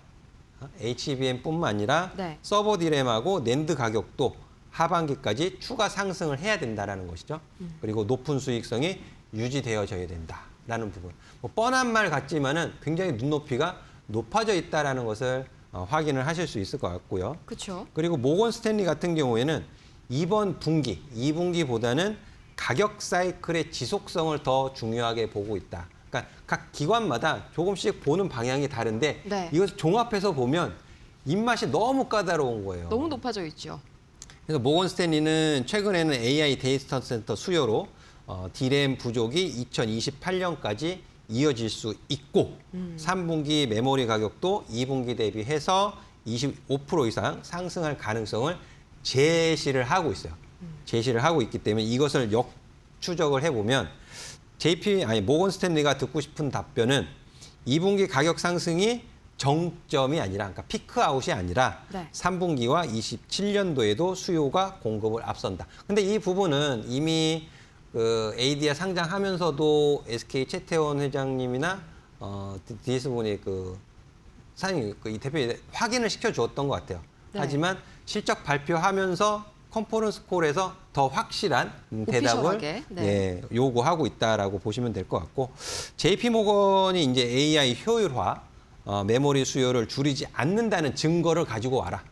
네. 서버 디램하고 낸드 가격도 하반기까지 추가 상승을 해야 된다라는 것이죠. 그리고 높은 수익성이 유지되어져야 된다라는 부분. 뭐 뻔한 말 같지만은 굉장히 눈높이가 높아져 있다라는 것을 확인을 하실 수 있을 것 같고요. 그렇죠. 그리고 모건 스탠리 같은 경우에는 이번 분기, 2분기보다는 가격 사이클의 지속성을 더 중요하게 보고 있다. 그러니까 각 기관마다 조금씩 보는 방향이 다른데 네. 이것을 종합해서 보면 입맛이 너무 까다로운 거예요. 너무 높아져 있죠. 그래서 모건 스탠리는 최근에는 AI 데이터 센터 수요로 D램 부족이 2028년까지 이어질 수 있고 3분기 메모리 가격도 2분기 대비해서 25% 이상 상승할 가능성을 제시를 하고 있어요. 제시를 하고 있기 때문에 이것을 역추적을 해보면 모건 스탠리가 듣고 싶은 답변은 2분기 가격 상승이 정점이 아니라, 그러니까 피크아웃이 아니라 네. 3분기와 27년도에도 수요가 공급을 앞선다. 근데 이 부분은 이미 ADR 상장하면서도 SK 최태원 회장님이나 DS분이 사장님, 이 대표님 확인을 시켜주었던 것 같아요. 네. 하지만 실적 발표하면서 컨퍼런스 콜에서 더 확실한 대답을 오피셜하게, 네. 요구하고 있다라고 보시면 될 것 같고, JP모건이 이제 AI 효율화, 메모리 수요를 줄이지 않는다는 증거를 가지고 와라.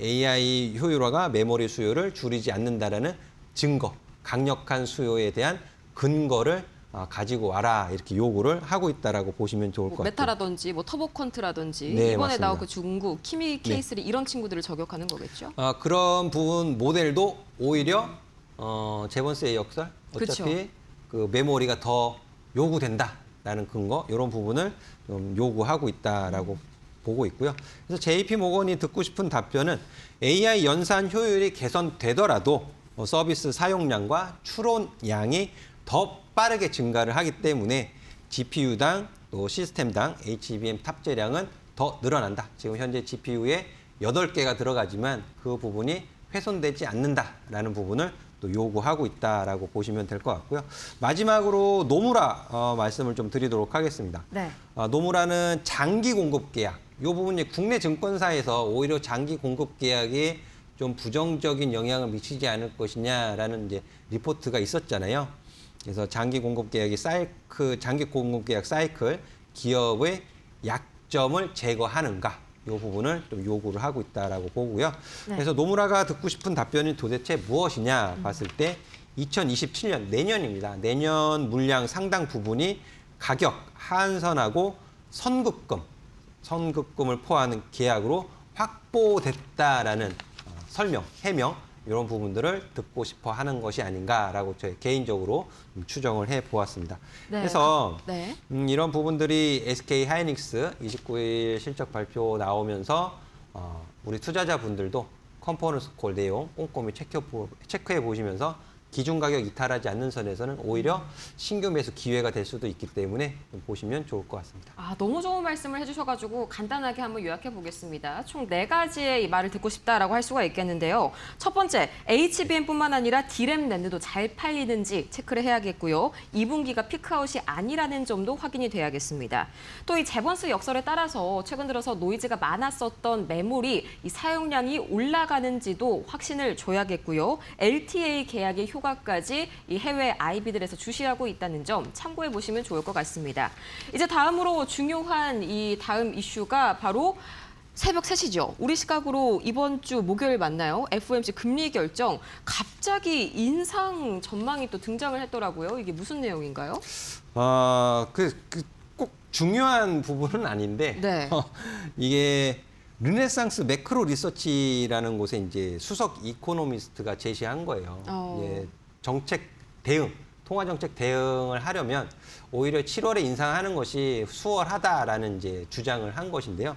AI 효율화가 메모리 수요를 줄이지 않는다라는 증거, 강력한 수요에 대한 근거를 가지고 와라, 이렇게 요구를 하고 있다라고 보시면 좋을 것 같아요. 메타라든지 터보컨트라든지 네, 이번에 맞습니다. 나온 그 중국 키미 케이스리 이런 친구들을 저격하는 거겠죠? 그런 부분 모델도 오히려 제번스의 역설, 어차피 그쵸. 그 메모리가 더 요구된다라는 근거, 이런 부분을 좀 요구하고 있다라고 보고 있고요. 그래서 JP모건이 듣고 싶은 답변은 AI 연산 효율이 개선되더라도 서비스 사용량과 추론량이 더 빠르게 증가를 하기 때문에 GPU당 또 시스템당 HBM 탑재량은 더 늘어난다. 지금 현재 GPU에 8개가 들어가지만 그 부분이 훼손되지 않는다라는 부분을 또 요구하고 있다라고 보시면 될 것 같고요. 마지막으로 노무라 말씀을 좀 드리도록 하겠습니다. 네. 노무라는 장기 공급 계약. 이 부분이 국내 증권사에서 오히려 장기 공급 계약에 좀 부정적인 영향을 미치지 않을 것이냐라는 이제 리포트가 있었잖아요. 그래서 장기 공급 계약이 장기 공급 계약 사이클 기업의 약점을 제거하는가, 이 부분을 좀 요구를 하고 있다라고 보고요. 네. 그래서 노무라가 듣고 싶은 답변이 도대체 무엇이냐 봤을 때 2027년 내년입니다. 내년 물량 상당 부분이 가격 한선하고 선급금을 포함하는 계약으로 확보됐다라는 설명, 해명, 이런 부분들을 듣고 싶어 하는 것이 아닌가라고 저희 개인적으로 추정을 해 보았습니다. 네. 그래서 네. 이런 부분들이 SK 하이닉스 29일 실적 발표 나오면서 우리 투자자분들도 컨퍼런스 콜 내용 꼼꼼히 체크해 보시면서 기준 가격 이탈하지 않는 선에서는 오히려 신규 매수 기회가 될 수도 있기 때문에 좀 보시면 좋을 것 같습니다. 너무 좋은 말씀을 해주셔가지고 간단하게 한번 요약해 보겠습니다. 총 4가지의 이 말을 듣고 싶다라고 할 수가 있겠는데요. 첫 번째, HBM뿐만 아니라 D램 낸드도 잘 팔리는지 체크를 해야겠고요. 2분기가 피크아웃이 아니라는 점도 확인이 돼야겠습니다. 또 이 재번스 역설에 따라서 최근 들어서 노이즈가 많았었던 메모리 이 사용량이 올라가는지도 확신을 줘야겠고요. LTA 계약의 효과까지 이 해외 IB들에서 주시하고 있다는 점 참고해 보시면 좋을 것 같습니다. 이제 다음으로 중요한 이 다음 이슈가 바로 새벽 3시죠. 우리 시각으로 이번 주 목요일 맞나요? FOMC 금리 결정, 갑자기 인상 전망이 또 등장을 했더라고요. 이게 무슨 내용인가요? 꼭 중요한 부분은 아닌데 네. 이게 르네상스 매크로 리서치라는 곳에 이제 수석 이코노미스트가 제시한 거예요. 예, 정책 대응, 통화 정책 대응을 하려면 오히려 7월에 인상하는 것이 수월하다라는 이제 주장을 한 것인데요.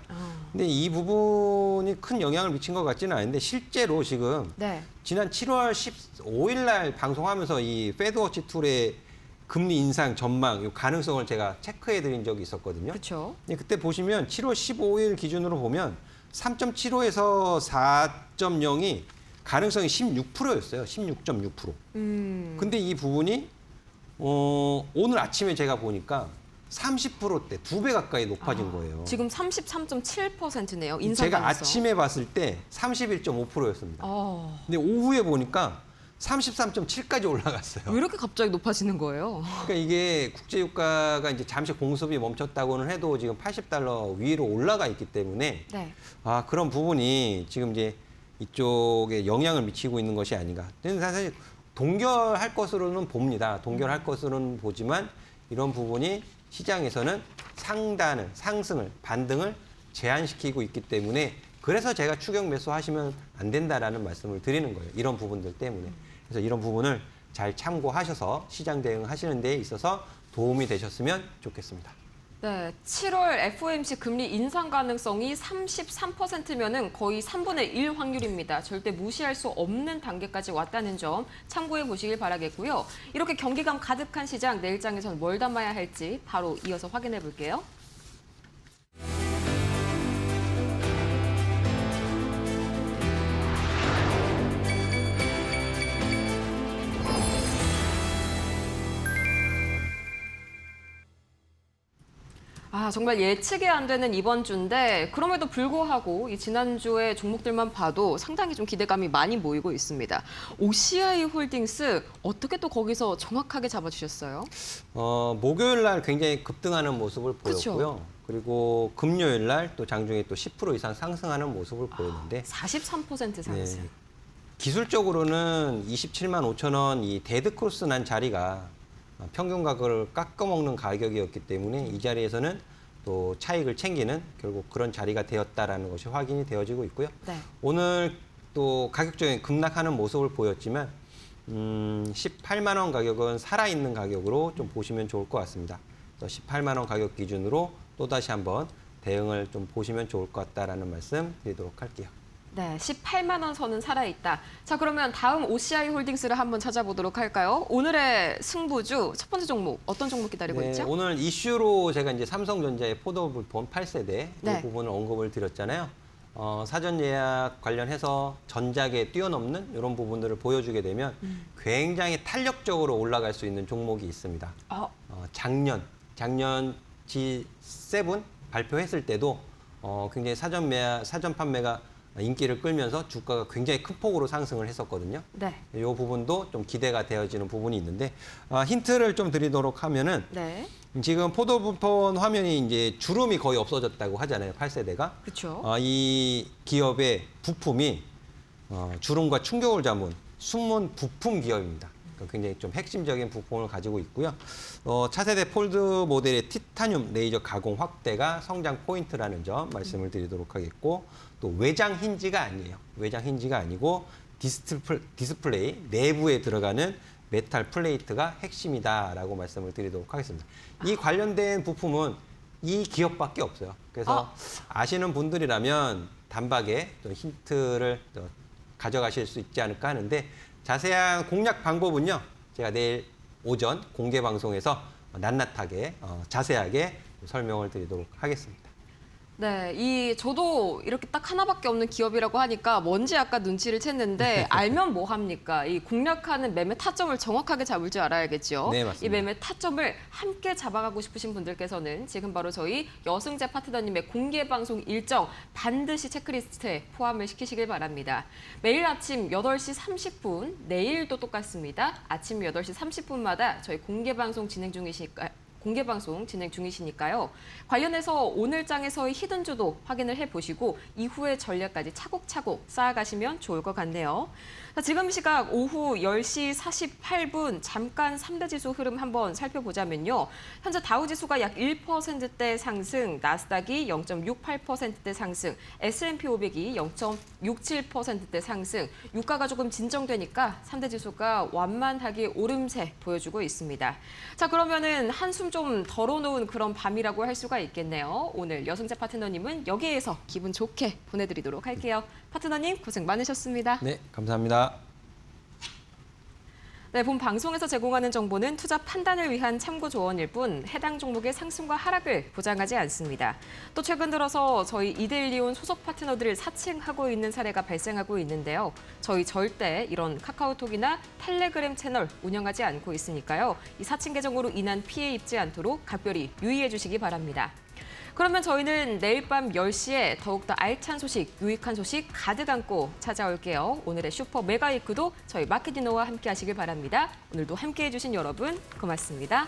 근데 이 부분이 큰 영향을 미친 것 같지는 않은데 실제로 지금 네. 지난 7월 15일 날 방송하면서 이 패드워치 툴의 금리 인상 전망, 이 가능성을 제가 체크해 드린 적이 있었거든요. 그렇죠. 그때 보시면 7월 15일 기준으로 보면 3.75에서 4.0이 가능성이 16%였어요. 16.6%. 근데 이 부분이 오늘 아침에 제가 보니까 30%대, 2배 가까이 높아진 거예요. 지금 33.7%네요. 인상 제가 가능성. 아침에 봤을 때 31.5%였습니다. 근데 오후에 보니까 33.7까지 올라갔어요. 왜 이렇게 갑자기 높아지는 거예요? 그러니까 이게 국제유가가 이제 잠시 공습이 멈췄다고는 해도 지금 $80 위로 올라가 있기 때문에 네. 그런 부분이 지금 이제 이쪽에 영향을 미치고 있는 것이 아닌가. 근데 사실 동결할 것으로는 봅니다. 동결할 것으로는 보지만 이런 부분이 시장에서는 상승을, 반등을 제한시키고 있기 때문에 그래서 제가 추격 매수하시면 안 된다라는 말씀을 드리는 거예요. 이런 부분들 때문에. 그래서 이런 부분을 잘 참고하셔서 시장 대응하시는 데 있어서 도움이 되셨으면 좋겠습니다. 네, 7월 FOMC 금리 인상 가능성이 33%면은 거의 3분의 1 확률입니다. 절대 무시할 수 없는 단계까지 왔다는 점 참고해 보시길 바라겠고요. 이렇게 경기감 가득한 시장 내일장에선 뭘 담아야 할지 바로 이어서 확인해 볼게요. 정말 예측이 안 되는 이번 주인데 그럼에도 불구하고 이 지난주의 종목들만 봐도 상당히 좀 기대감이 많이 모이고 있습니다. OCI 홀딩스 어떻게 또 거기서 정확하게 잡아주셨어요? 목요일 날 굉장히 급등하는 모습을 보였고요. 그쵸? 그리고 금요일 날 또 장중에 또 10% 이상 상승하는 모습을 보였는데 43% 상승. 네, 기술적으로는 27만 5천 원 이 데드 크로스 난 자리가 평균 가격을 깎아먹는 가격이었기 때문에 이 자리에서는 또 차익을 챙기는 결국 그런 자리가 되었다라는 것이 확인이 되어지고 있고요. 네. 오늘 또 가격적인 급락하는 모습을 보였지만 18만 원 가격은 살아있는 가격으로 좀 보시면 좋을 것 같습니다. 18만 원 가격 기준으로 또다시 한번 대응을 좀 보시면 좋을 것 같다라는 말씀 드리도록 할게요. 네, 18만 원 선은 살아있다. 자, 그러면 다음 OCI 홀딩스를 한번 찾아보도록 할까요? 오늘의 승부주 첫 번째 종목 어떤 종목 기다리고 있죠? 오늘 이슈로 제가 이제 삼성전자의 포도부폰 8세대 네. 이 부분을 언급을 드렸잖아요. 사전 예약 관련해서 전작에 뛰어넘는 이런 부분들을 보여주게 되면 굉장히 탄력적으로 올라갈 수 있는 종목이 있습니다. 작년 G7 발표했을 때도 굉장히 사전 판매가 인기를 끌면서 주가가 굉장히 큰 폭으로 상승을 했었거든요. 네. 이 부분도 좀 기대가 되어지는 부분이 있는데 힌트를 좀 드리도록 하면은 네. 지금 포도부폰 화면이 이제 주름이 거의 없어졌다고 하잖아요. 8세대가. 그렇죠. 이 기업의 부품이 주름과 충격을 잡은 숨은 부품 기업입니다. 그러니까 굉장히 좀 핵심적인 부품을 가지고 있고요. 차세대 폴드 모델의 티타늄 레이저 가공 확대가 성장 포인트라는 점 말씀을 드리도록 하겠고 또 외장 힌지가 아니에요. 외장 힌지가 아니고 디스플레이 내부에 들어가는 메탈 플레이트가 핵심이다라고 말씀을 드리도록 하겠습니다. 이 관련된 부품은 이 기업밖에 없어요. 그래서 아시는 분들이라면 단박에 좀 힌트를 가져가실 수 있지 않을까 하는데 자세한 공략 방법은요. 제가 내일 오전 공개 방송에서 낱낱하게 자세하게 설명을 드리도록 하겠습니다. 네, 저도 이렇게 딱 하나밖에 없는 기업이라고 하니까 뭔지 아까 눈치를 챘는데 알면 뭐 합니까? 이 공략하는 매매 타점을 정확하게 잡을 줄 알아야겠죠. 네, 맞습니다. 이 매매 타점을 함께 잡아가고 싶으신 분들께서는 지금 바로 저희 여승재 파트너님의 공개 방송 일정 반드시 체크리스트에 포함을 시키시길 바랍니다. 매일 아침 8시 30분, 내일도 똑같습니다. 아침 8시 30분마다 저희 공개 방송 진행 중이시니까요. 관련해서 오늘 장에서의 히든주도 확인을 해보시고 이후의 전략까지 차곡차곡 쌓아가시면 좋을 것 같네요. 자, 지금 시각 오후 10시 48분 잠깐 3대 지수 흐름 한번 살펴보자면요. 현재 다우지수가 약 1%대 상승, 나스닥이 0.68%대 상승, S&P 500이 0.67%대 상승, 유가가 조금 진정되니까 3대 지수가 완만하게 오름세 보여주고 있습니다. 자, 그러면은 한숨 좀 덜어놓은 그런 밤이라고 할 수가 있겠네요. 오늘 여승재 파트너님은 여기에서 기분 좋게 보내드리도록 할게요. 파트너님 고생 많으셨습니다. 네, 감사합니다. 네, 본 방송에서 제공하는 정보는 투자 판단을 위한 참고 조언일 뿐 해당 종목의 상승과 하락을 보장하지 않습니다. 또 최근 들어서 저희 이데일리온 소속 파트너들을 사칭하고 있는 사례가 발생하고 있는데요. 저희 절대 이런 카카오톡이나 텔레그램 채널 운영하지 않고 있으니까요. 이 사칭 계정으로 인한 피해 입지 않도록 각별히 유의해 주시기 바랍니다. 그러면 저희는 내일 밤 10시에 더욱더 알찬 소식, 유익한 소식 가득 안고 찾아올게요. 오늘의 슈퍼 메가 이크도 저희 마켓디너와 함께 하시길 바랍니다. 오늘도 함께해 주신 여러분 고맙습니다.